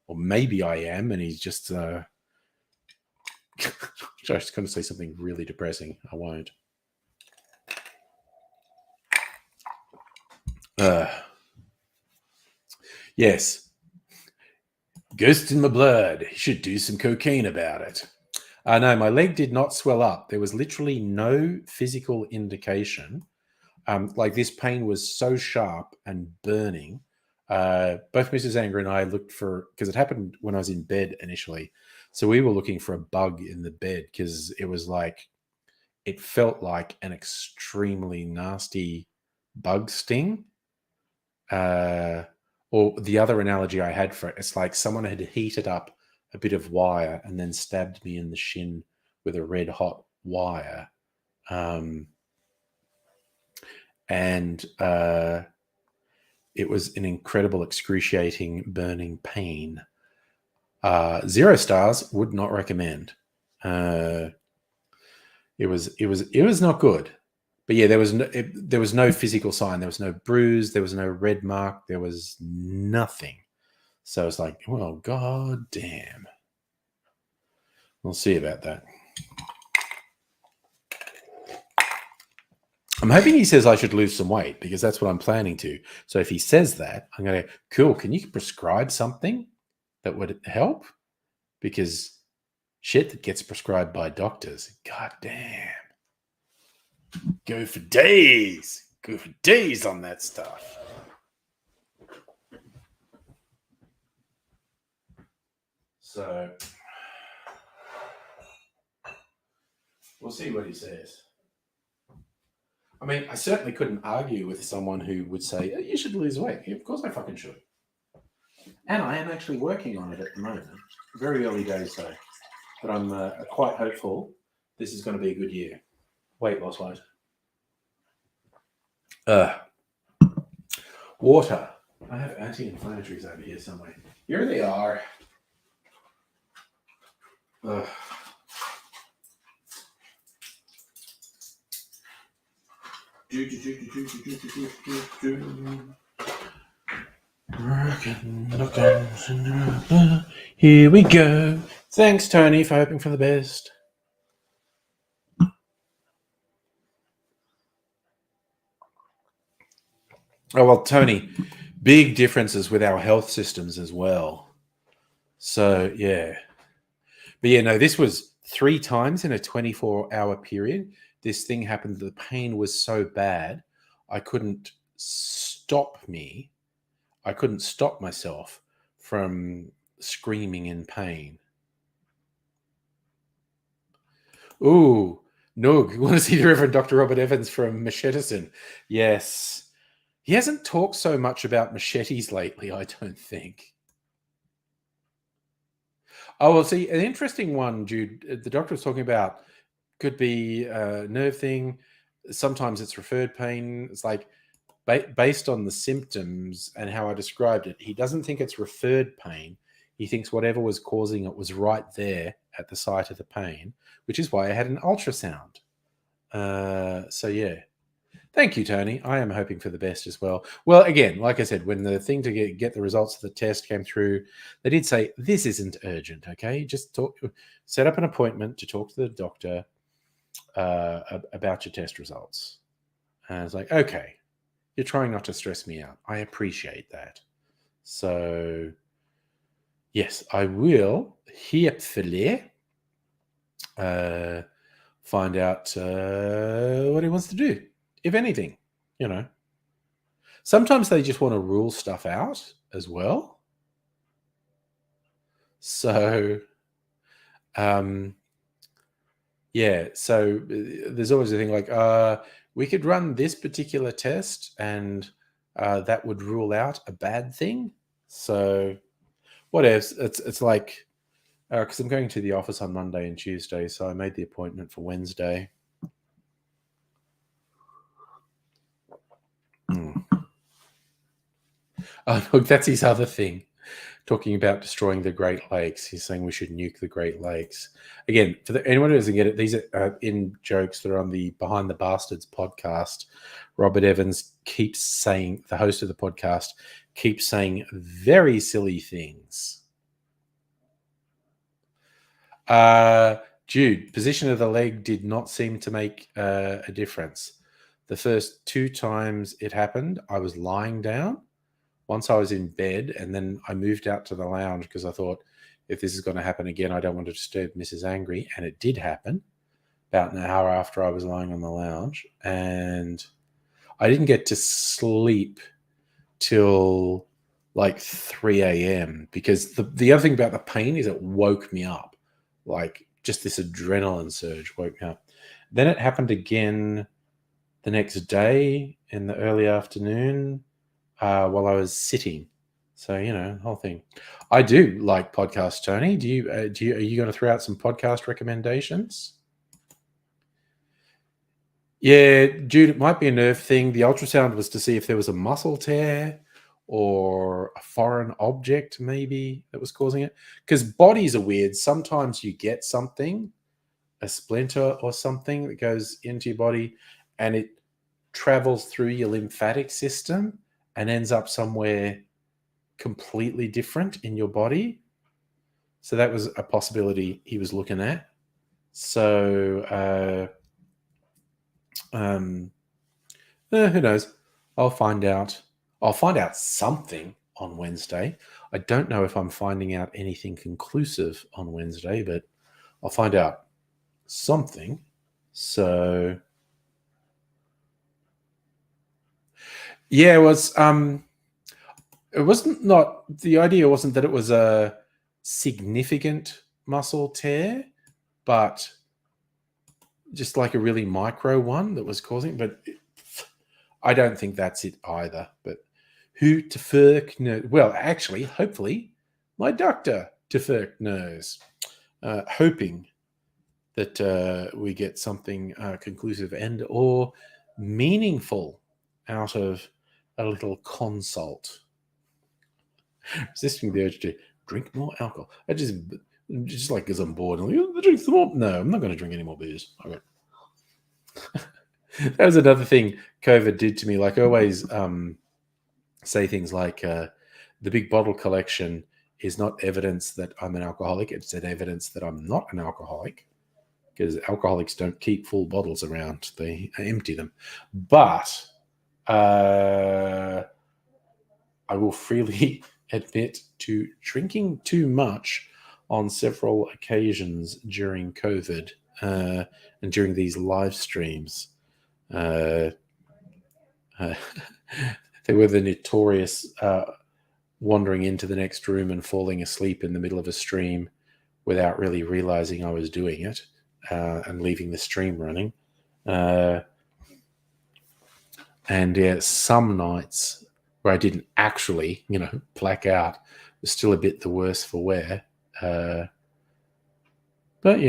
Or maybe I am, and he's just... I was going to say something really depressing. I won't. Yes. Ghost in my blood. You should do some cocaine about it. No, my leg did not swell up. There was literally no physical indication. Like this pain was so sharp and burning. Both Mrs. Anger and I looked for, because it happened when I was in bed initially. So we were looking for a bug in the bed because it was like, it felt like an extremely nasty bug sting. Or the other analogy I had for it, it's like someone had heated up a bit of wire and then stabbed me in the shin with a red hot wire. And it was an incredible, excruciating, burning pain. 0 stars, would not recommend. It was not good. But yeah, there was no physical sign. There was no bruise. There was no red mark. There was nothing. So it's like, well, god damn. We'll see about that. I'm hoping he says I should lose some weight because that's what I'm planning to. So if he says that, I'm going to go, cool, can you prescribe something that would help? Because shit that gets prescribed by doctors, god damn. Go for days. Go for days on that stuff. So we'll see what he says. I mean, I certainly couldn't argue with someone who would say, oh, you should lose weight. Yeah, of course I fucking should. And I am actually working on it at the moment. Very early days though. But I'm quite hopeful this is going to be a good year. Weight loss wise. Water. I have anti-inflammatories over here somewhere. Here they are. Here we go. Thanks, Tony, for hoping for the best. Oh, well, Tony, big differences with our health systems as well. So, yeah. But yeah, no, this was 3 times in a 24-hour period. This thing happened. The pain was so bad, I couldn't stop myself from screaming in pain. Ooh, Noog, you want to see the Reverend Dr. Robert Evans from Macheteson? Yes. He hasn't talked so much about machetes lately, I don't think. Oh, well, see, an interesting one, Jude, the doctor was talking about could be a nerve thing. Sometimes it's referred pain. It's like based on the symptoms and how I described it, he doesn't think it's referred pain. He thinks whatever was causing it was right there at the site of the pain, which is why I had an ultrasound. So yeah. Thank you, Tony. I am hoping for the best as well. Well, again, like I said, when the thing to get the results of the test came through, they did say, this isn't urgent, okay? Just set up an appointment to talk to the doctor about your test results. And I was like, okay, you're trying not to stress me out. I appreciate that. So, yes, I will hopefully find out what he wants to do. If anything, sometimes they just want to rule stuff out as well. So, yeah. So there's always a thing like, we could run this particular test and that would rule out a bad thing. So, what else? It's like, because I'm going to the office on Monday and Tuesday, so I made the appointment for Wednesday. Oh, look, that's his other thing. Talking about destroying the Great Lakes. He's saying we should nuke the Great Lakes. Again, for anyone who doesn't get it, these are in jokes that are on the Behind the Bastards podcast. Robert Evans keeps saying, the host of the podcast, keeps saying very silly things. Jude, position of the leg did not seem to make a difference. The first 2 times it happened, I was lying down. Once I was in bed, and then I moved out to the lounge because I thought, if this is going to happen again, I don't want to disturb Mrs. Angry. And it did happen about an hour after I was lying on the lounge. And I didn't get to sleep till like 3 a.m. because the other thing about the pain is it woke me up. Like just this adrenaline surge woke me up. Then it happened again the next day in the early afternoon. While I was sitting. So, the whole thing. I do like podcasts, Tony. Are you going to throw out some podcast recommendations? Yeah, Jude, it might be a nerve thing. The ultrasound was to see if there was a muscle tear or a foreign object maybe that was causing it. Because bodies are weird. Sometimes you get something, a splinter or something that goes into your body, and it travels through your lymphatic system and ends up somewhere completely different in your body. So that was a possibility he was looking at. So, who knows? I'll find out. I'll find out something on Wednesday. I don't know if I'm finding out anything conclusive on Wednesday, but I'll find out something. So, yeah, it was the idea wasn't that it was a significant muscle tear, but just like a really micro one that was causing, but I don't think that's it either. But who to fuck knows? Well, actually, hopefully my doctor to fuck knows. Hoping that we get something conclusive and or meaningful out of a little consult. Resisting the urge to drink more alcohol. I just like because I'm bored. I'm like, drink some more. No, I'm not going to drink any more booze. Okay. That was another thing COVID did to me. Like I always say things like the big bottle collection is not evidence that I'm an alcoholic. It's an evidence that I'm not an alcoholic, because alcoholics don't keep full bottles around. They empty them. But I will freely admit to drinking too much on several occasions during COVID and during these live streams. They were the notorious wandering into the next room and falling asleep in the middle of a stream without really realizing I was doing it and leaving the stream running. And yeah, some nights where I didn't actually, black out was still a bit the worse for wear. But,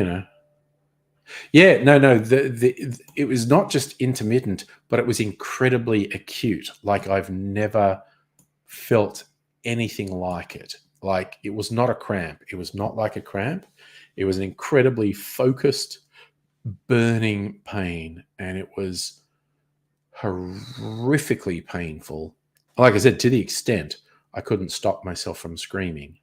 yeah, no, it was not just intermittent, but it was incredibly acute. Like I've never felt anything like it. Like, it was not a cramp. It was not like a cramp. It was an incredibly focused, burning pain, and it was horrifically painful. Like I said, to the extent I couldn't stop myself from screaming.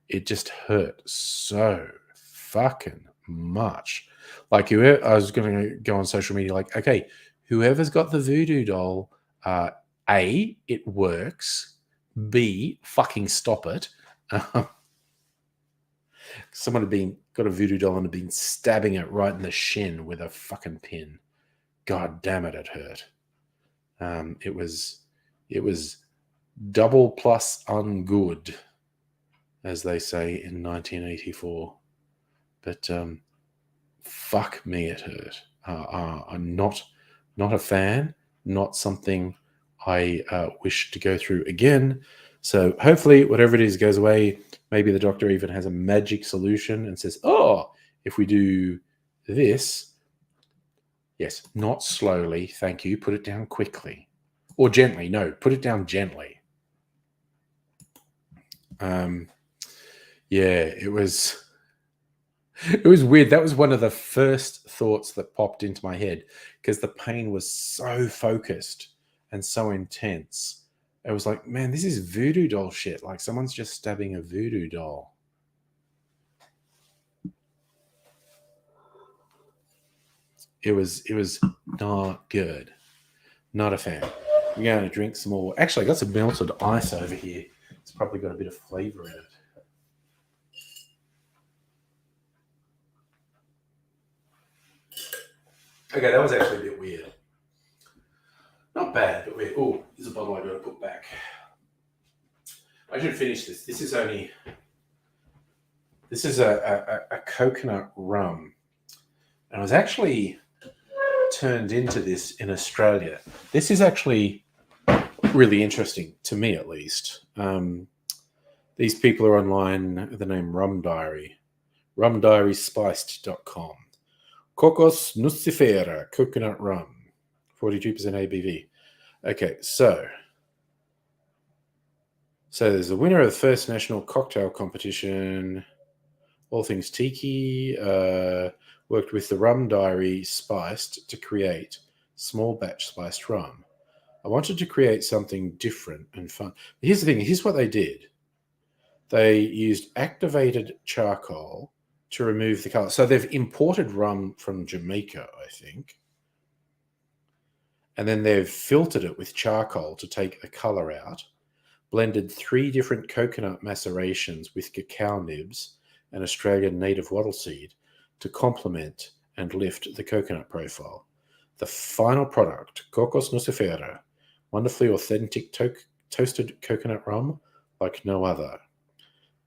It just hurt so fucking much. Like, I was going to go on social media like, okay, whoever's got the voodoo doll, A, it works. B, fucking stop it. Someone had got a voodoo doll and had been stabbing it right in the shin with a fucking pin. God damn it, it hurt. It was double plus ungood, as they say in 1984. But fuck me, it hurt. I'm not a fan. Not something I wish to go through again. So hopefully, whatever it is goes away. Maybe the doctor even has a magic solution and says, "Oh, if we do this." Yes, not slowly, thank you. Put it down quickly. Or gently. No, put it down gently. Yeah, it was weird. That was one of the first thoughts that popped into my head, because the pain was so focused and so intense. I was like, man, this is voodoo doll shit. Like, someone's just stabbing a voodoo doll. It was not good. Not a fan. I'm going to drink some more. Actually, I got some melted ice over here. It's probably got a bit of flavor in it. Okay, that was actually a bit weird. Not bad, but weird. Oh, there's a bottle I got to put back. I should finish this. This is a coconut rum. And I was actually turned into this in Australia. This is actually really interesting, to me at least. These people are online with the name Rum Diary. rumdiaryspiced.com. Cocos Nucifera coconut rum. 42% ABV. Okay, so there's a winner of the first national cocktail competition. All things tiki. Worked with the Rum Diary Spiced to create small batch spiced rum. I wanted to create something different and fun. Here's the thing. Here's what they did. They used activated charcoal to remove the color. So they've imported rum from Jamaica, I think. And then they've filtered it with charcoal to take the color out. Blended 3 different coconut macerations with cacao nibs and Australian native wattle seed to complement and lift the coconut profile. The final product, Cocos Nucifera, wonderfully authentic toasted coconut rum like no other.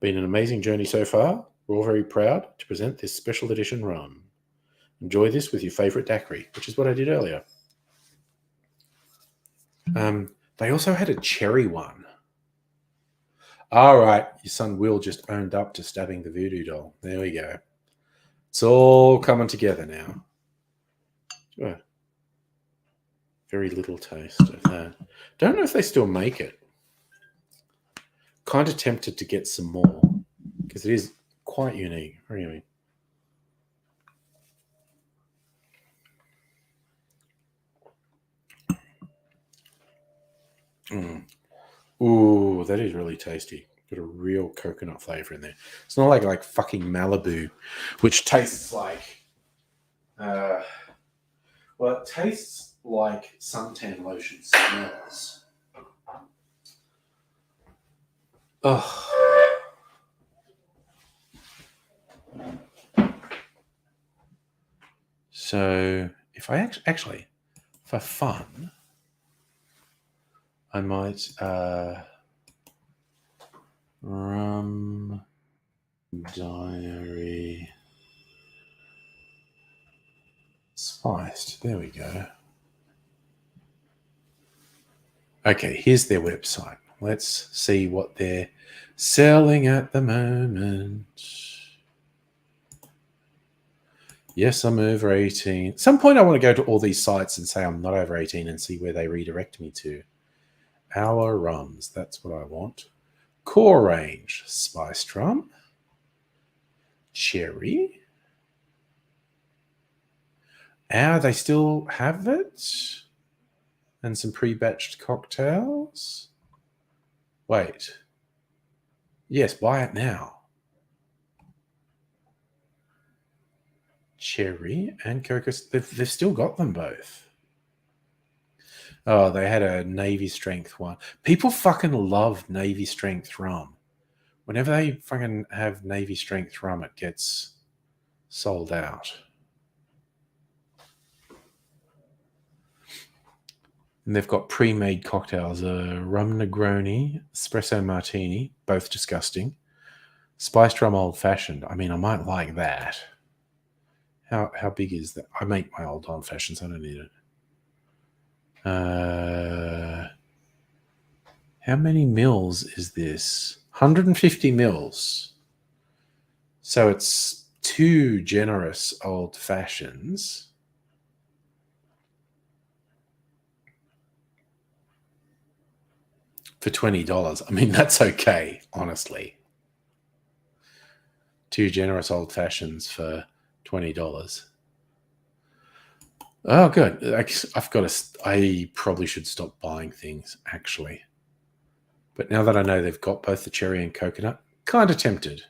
Been an amazing journey so far. We're all very proud to present this special edition rum. Enjoy this with your favourite daiquiri, which is what I did earlier. They also had a cherry one. All right, your son Will just owned up to stabbing the voodoo doll. There we go. It's all coming together now. Sure. Very little taste of that. Don't know if they still make it. Kind of tempted to get some more because it is quite unique. Very unique. Ooh, that is really tasty. Got a real coconut flavor in there. It's not like fucking Malibu, which tastes like, well, it tastes like suntan lotion smells. Oh. So if I actually, for fun, I might Rum Diary Spiced. There we go. Okay, here's their website. Let's see what they're selling at the moment. Yes, I'm over 18. At some point I want to go to all these sites and say I'm not over 18 and see where they redirect me to. Our rums, that's what I want. Core range, spiced rum, cherry. They still have it? And some pre-batched cocktails. Wait. Yes, buy it now. Cherry and cocoa. They've still got them both. Oh, they had a Navy strength one. People fucking love Navy strength rum. Whenever they fucking have Navy strength rum, it gets sold out. And they've got pre-made cocktails, a rum Negroni, espresso martini, both disgusting. Spiced rum old fashioned. I mean, I might like that. How big is that? I make my old old fashions. I don't need it. How many mils is this? 150 mils. So it's 2 generous old fashions. For $20. I mean, that's okay, honestly. 2 generous old fashions for $20. Oh, good. I probably should stop buying things, actually. But now that I know they've got both the cherry and coconut, kind of tempted.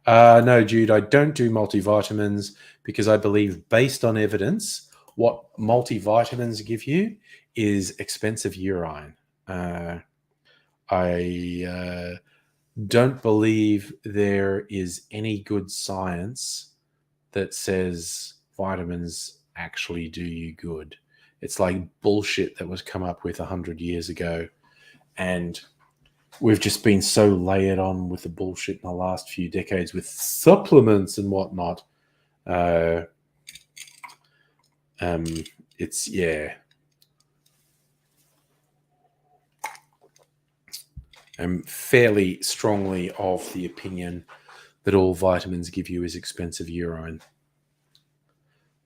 No, Jude, I don't do multivitamins because I believe, based on evidence, what multivitamins give you is expensive urine. I don't believe there is any good science that says vitamins actually do you good. It's like bullshit that was come up with 100 years ago. And we've just been so layered on with the bullshit in the last few decades with supplements and whatnot. It's, yeah. I'm fairly strongly of the opinion that all vitamins give you is expensive urine.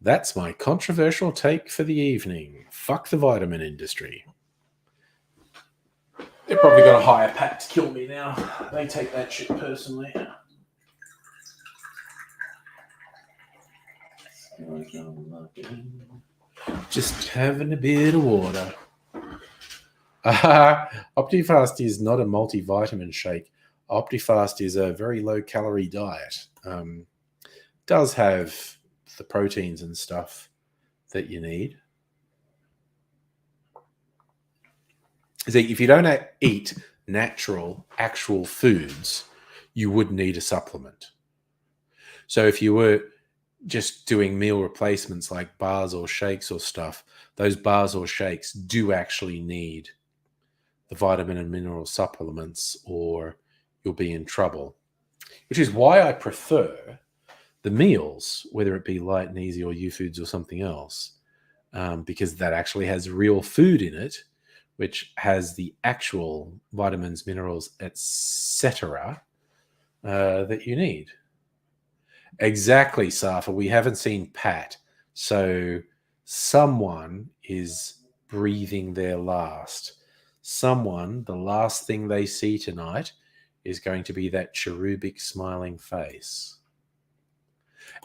That's my controversial take for the evening. Fuck the vitamin industry. They're probably going to hire Pat to kill me now. They take that shit personally. Just having a bit of water. Optifast is not a multivitamin shake. Optifast is a very low-calorie diet. Does have the proteins and stuff that you need. See, if you don't eat natural, actual foods, you would need a supplement. So if you were just doing meal replacements like bars or shakes or stuff, those bars or shakes do actually need the vitamin and mineral supplements, or you'll be in trouble. Which is why I prefer the meals, whether it be Light and Easy or U-Foods or something else, because that actually has real food in it, which has the actual vitamins, minerals, etc. That you need. Exactly, Safa. We haven't seen Pat. So someone is breathing their last. Someone, the last thing they see tonight is going to be that cherubic smiling face.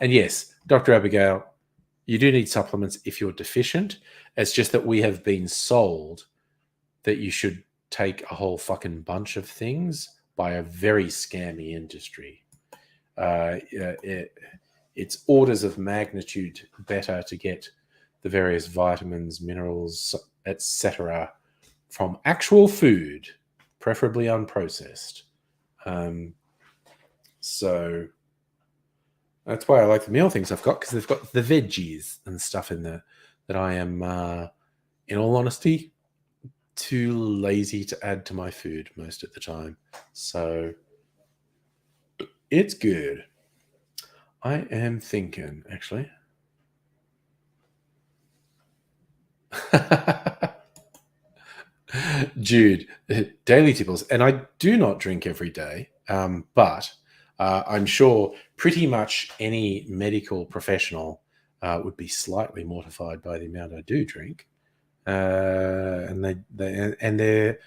And yes, Dr. Abigail, you do need supplements if you're deficient. It's just that we have been sold that you should take a whole fucking bunch of things by a very scammy industry. It's orders of magnitude better to get the various vitamins, minerals, etc. from actual food, preferably unprocessed. So that's why I like the meal things I've got, because they've got the veggies and stuff in there that I am, in all honesty, too lazy to add to my food most of the time. So it's good. I am thinking, actually. Jude, daily tipples. And I do not drink every day, but I'm sure pretty much any medical professional would be slightly mortified by the amount I do drink. And they're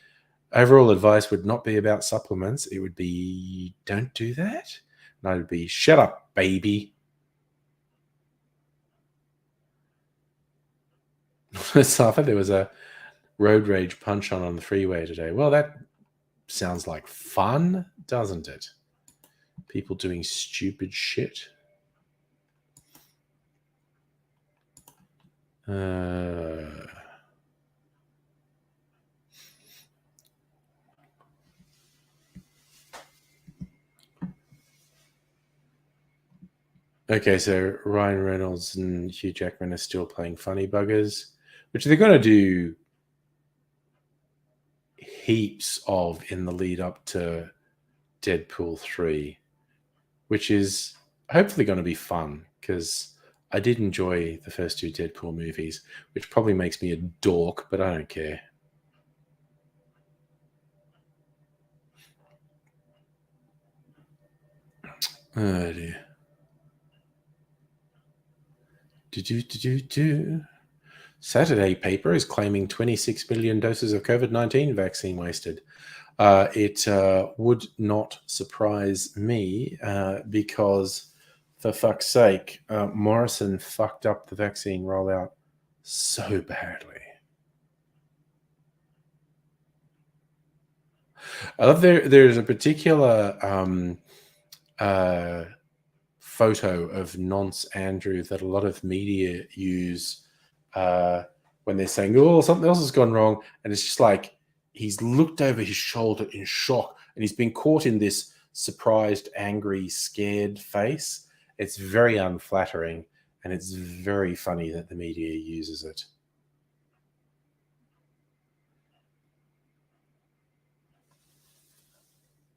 Overall advice would not be about supplements. It would be, don't do that. And I would be, shut up, baby. Safa, there was a road rage punch on the freeway today. Well, that sounds like fun, doesn't it? People doing stupid shit. Okay, so Ryan Reynolds and Hugh Jackman are still playing funny buggers, which they're going to do heaps of in the lead up to Deadpool 3, which is hopefully going to be fun because I did enjoy the first two Deadpool movies, which probably makes me a dork, but I don't care. Oh dear. Saturday paper is claiming 26 billion doses of COVID-19 vaccine wasted. It would not surprise me because, for fuck's sake, Morrison fucked up the vaccine rollout so badly. I love there's a particular photo of Nonce Andrew that a lot of media use when they're saying, oh, something else has gone wrong. And it's just like he's looked over his shoulder in shock and he's been caught in this surprised, angry, scared face. It's very unflattering and it's very funny that the media uses it.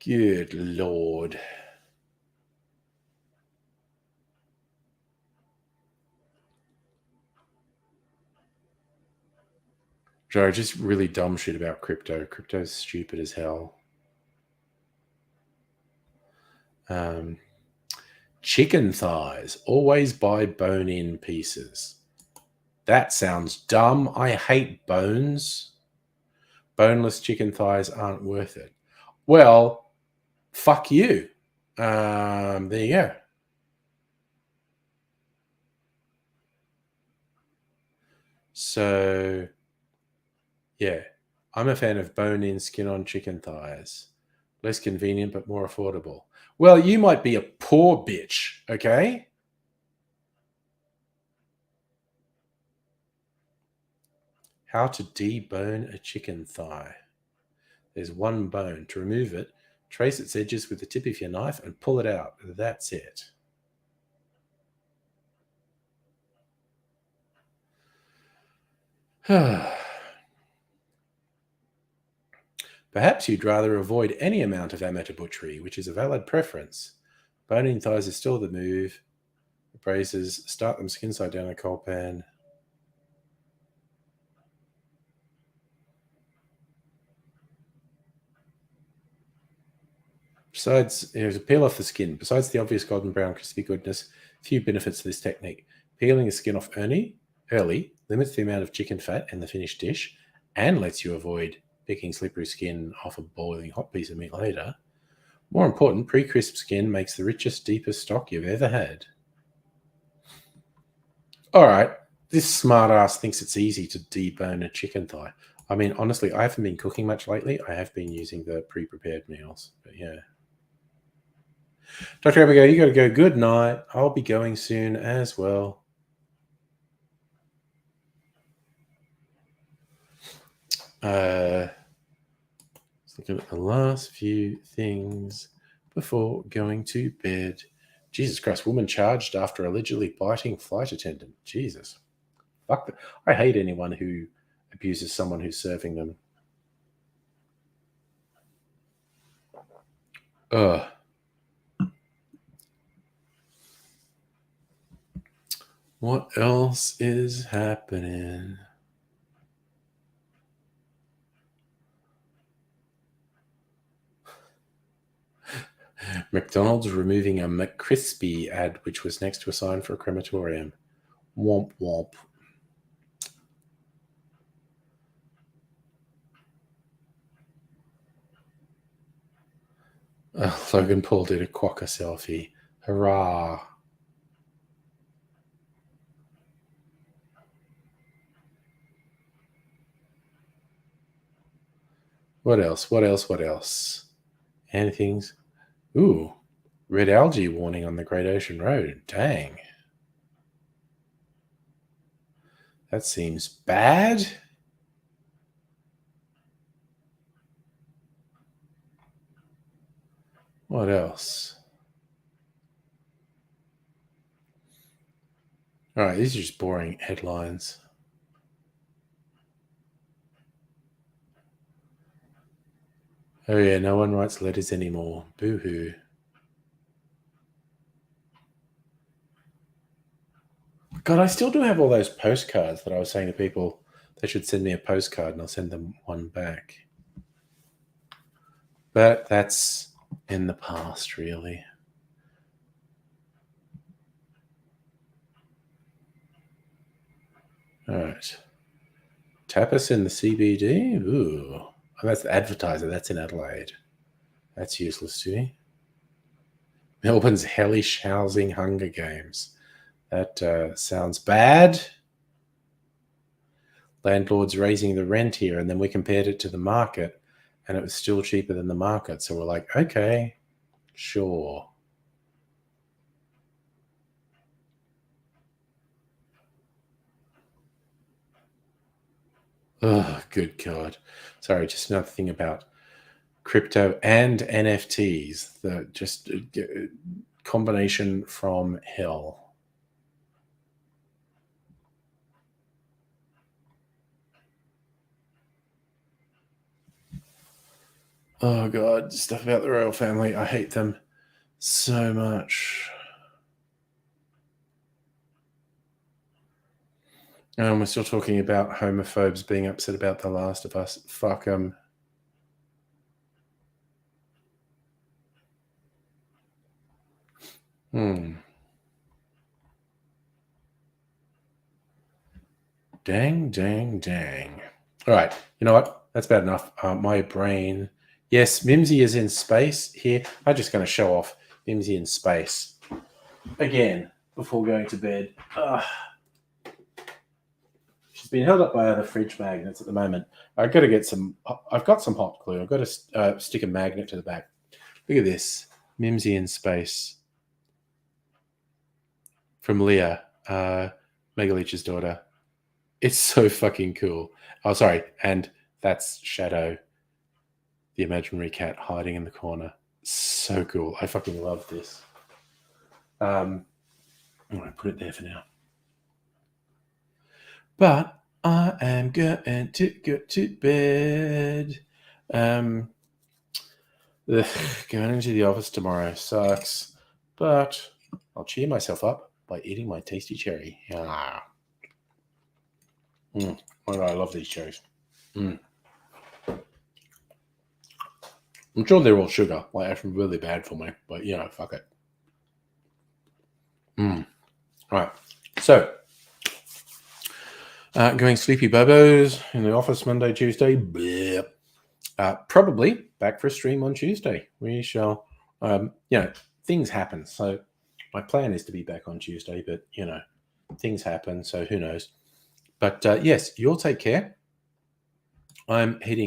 Good Lord. Joe, just really dumb shit about crypto. Crypto's stupid as hell. Chicken thighs. Always buy bone-in pieces. That sounds dumb. I hate bones. Boneless chicken thighs aren't worth it. Well, fuck you. There you go. So, yeah, I'm a fan of bone-in, skin-on chicken thighs. Less convenient, but more affordable. Well, you might be a poor bitch, okay? How to debone a chicken thigh. There's one bone. To remove it, trace its edges with the tip of your knife and pull it out. That's it. Perhaps you'd rather avoid any amount of amateur butchery, which is a valid preference. Bone-in thighs is still the move. Braisers, start them skin side down in a coal pan. Besides, peel off the skin. Besides the obvious golden brown crispy goodness, few benefits to this technique. Peeling the skin off early limits the amount of chicken fat in the finished dish and lets you avoid picking slippery skin off a boiling hot piece of meat later. More important, pre-crisp skin makes the richest, deepest stock you've ever had. All right, this smartass thinks it's easy to debone a chicken thigh. I mean, honestly, I haven't been cooking much lately. I have been using the pre-prepared meals, but yeah. Dr. Abigail, you got to go. Good night. I'll be going soon as well. Let's look at the last few things before going to bed. Jesus Christ, woman charged after allegedly biting flight attendant. Jesus. Fuck that. I hate anyone who abuses someone who's serving them. Ugh. What else is happening? McDonald's removing a McCrispy ad, which was next to a sign for a crematorium. Womp womp. Logan Paul did a quokka selfie. Hurrah. What else? What else? What else? Anything's. Ooh. Red algae warning on the Great Ocean Road. Dang. That seems bad. What else? All right, these are just boring headlines. Oh yeah, no one writes letters anymore. Boo-hoo. God, I still do have all those postcards that I was saying to people they should send me a postcard and I'll send them one back. But that's in the past, really. All right. Tapas in the CBD? Ooh. Oh, that's the advertiser. That's in Adelaide. That's useless to me. Melbourne's hellish housing Hunger Games. That sounds bad. Landlords raising the rent here, and then we compared it to the market, and it was still cheaper than the market. So we're like, okay, sure. Oh, good God. Sorry, just another thing about crypto and NFTs. The just combination from hell. Oh God, stuff about the royal family. I hate them so much. And we're still talking about homophobes being upset about The Last of Us. Fuck them. Dang, dang, dang. All right. You know what? That's bad enough. My brain. Yes, Mimsy is in space here. I'm just going to show off Mimsy in space again before going to bed. She's been held up by other fridge magnets at the moment. I've got to get some. I've got some hot glue. I've got to stick a magnet to the back. Look at this. Mimsy in space from Leah, Megaleech's daughter. It's so fucking cool. Oh, sorry. And that's Shadow, the imaginary cat hiding in the corner. So cool. I fucking love this. I'm going to put it there for now. But I am going to go to bed. Going into the office tomorrow sucks, but I'll cheer myself up by eating my tasty cherry. Ah. Oh, I love these cherries. I'm sure they're all sugar. Like, actually really bad for me, but you know, fuck it. All right. So, going sleepy bobos in the office Monday, Tuesday. Probably back for a stream on Tuesday. We shall, things happen. So, my plan is to be back on Tuesday, but things happen. So, who knows? But yes, you'll take care. I'm heading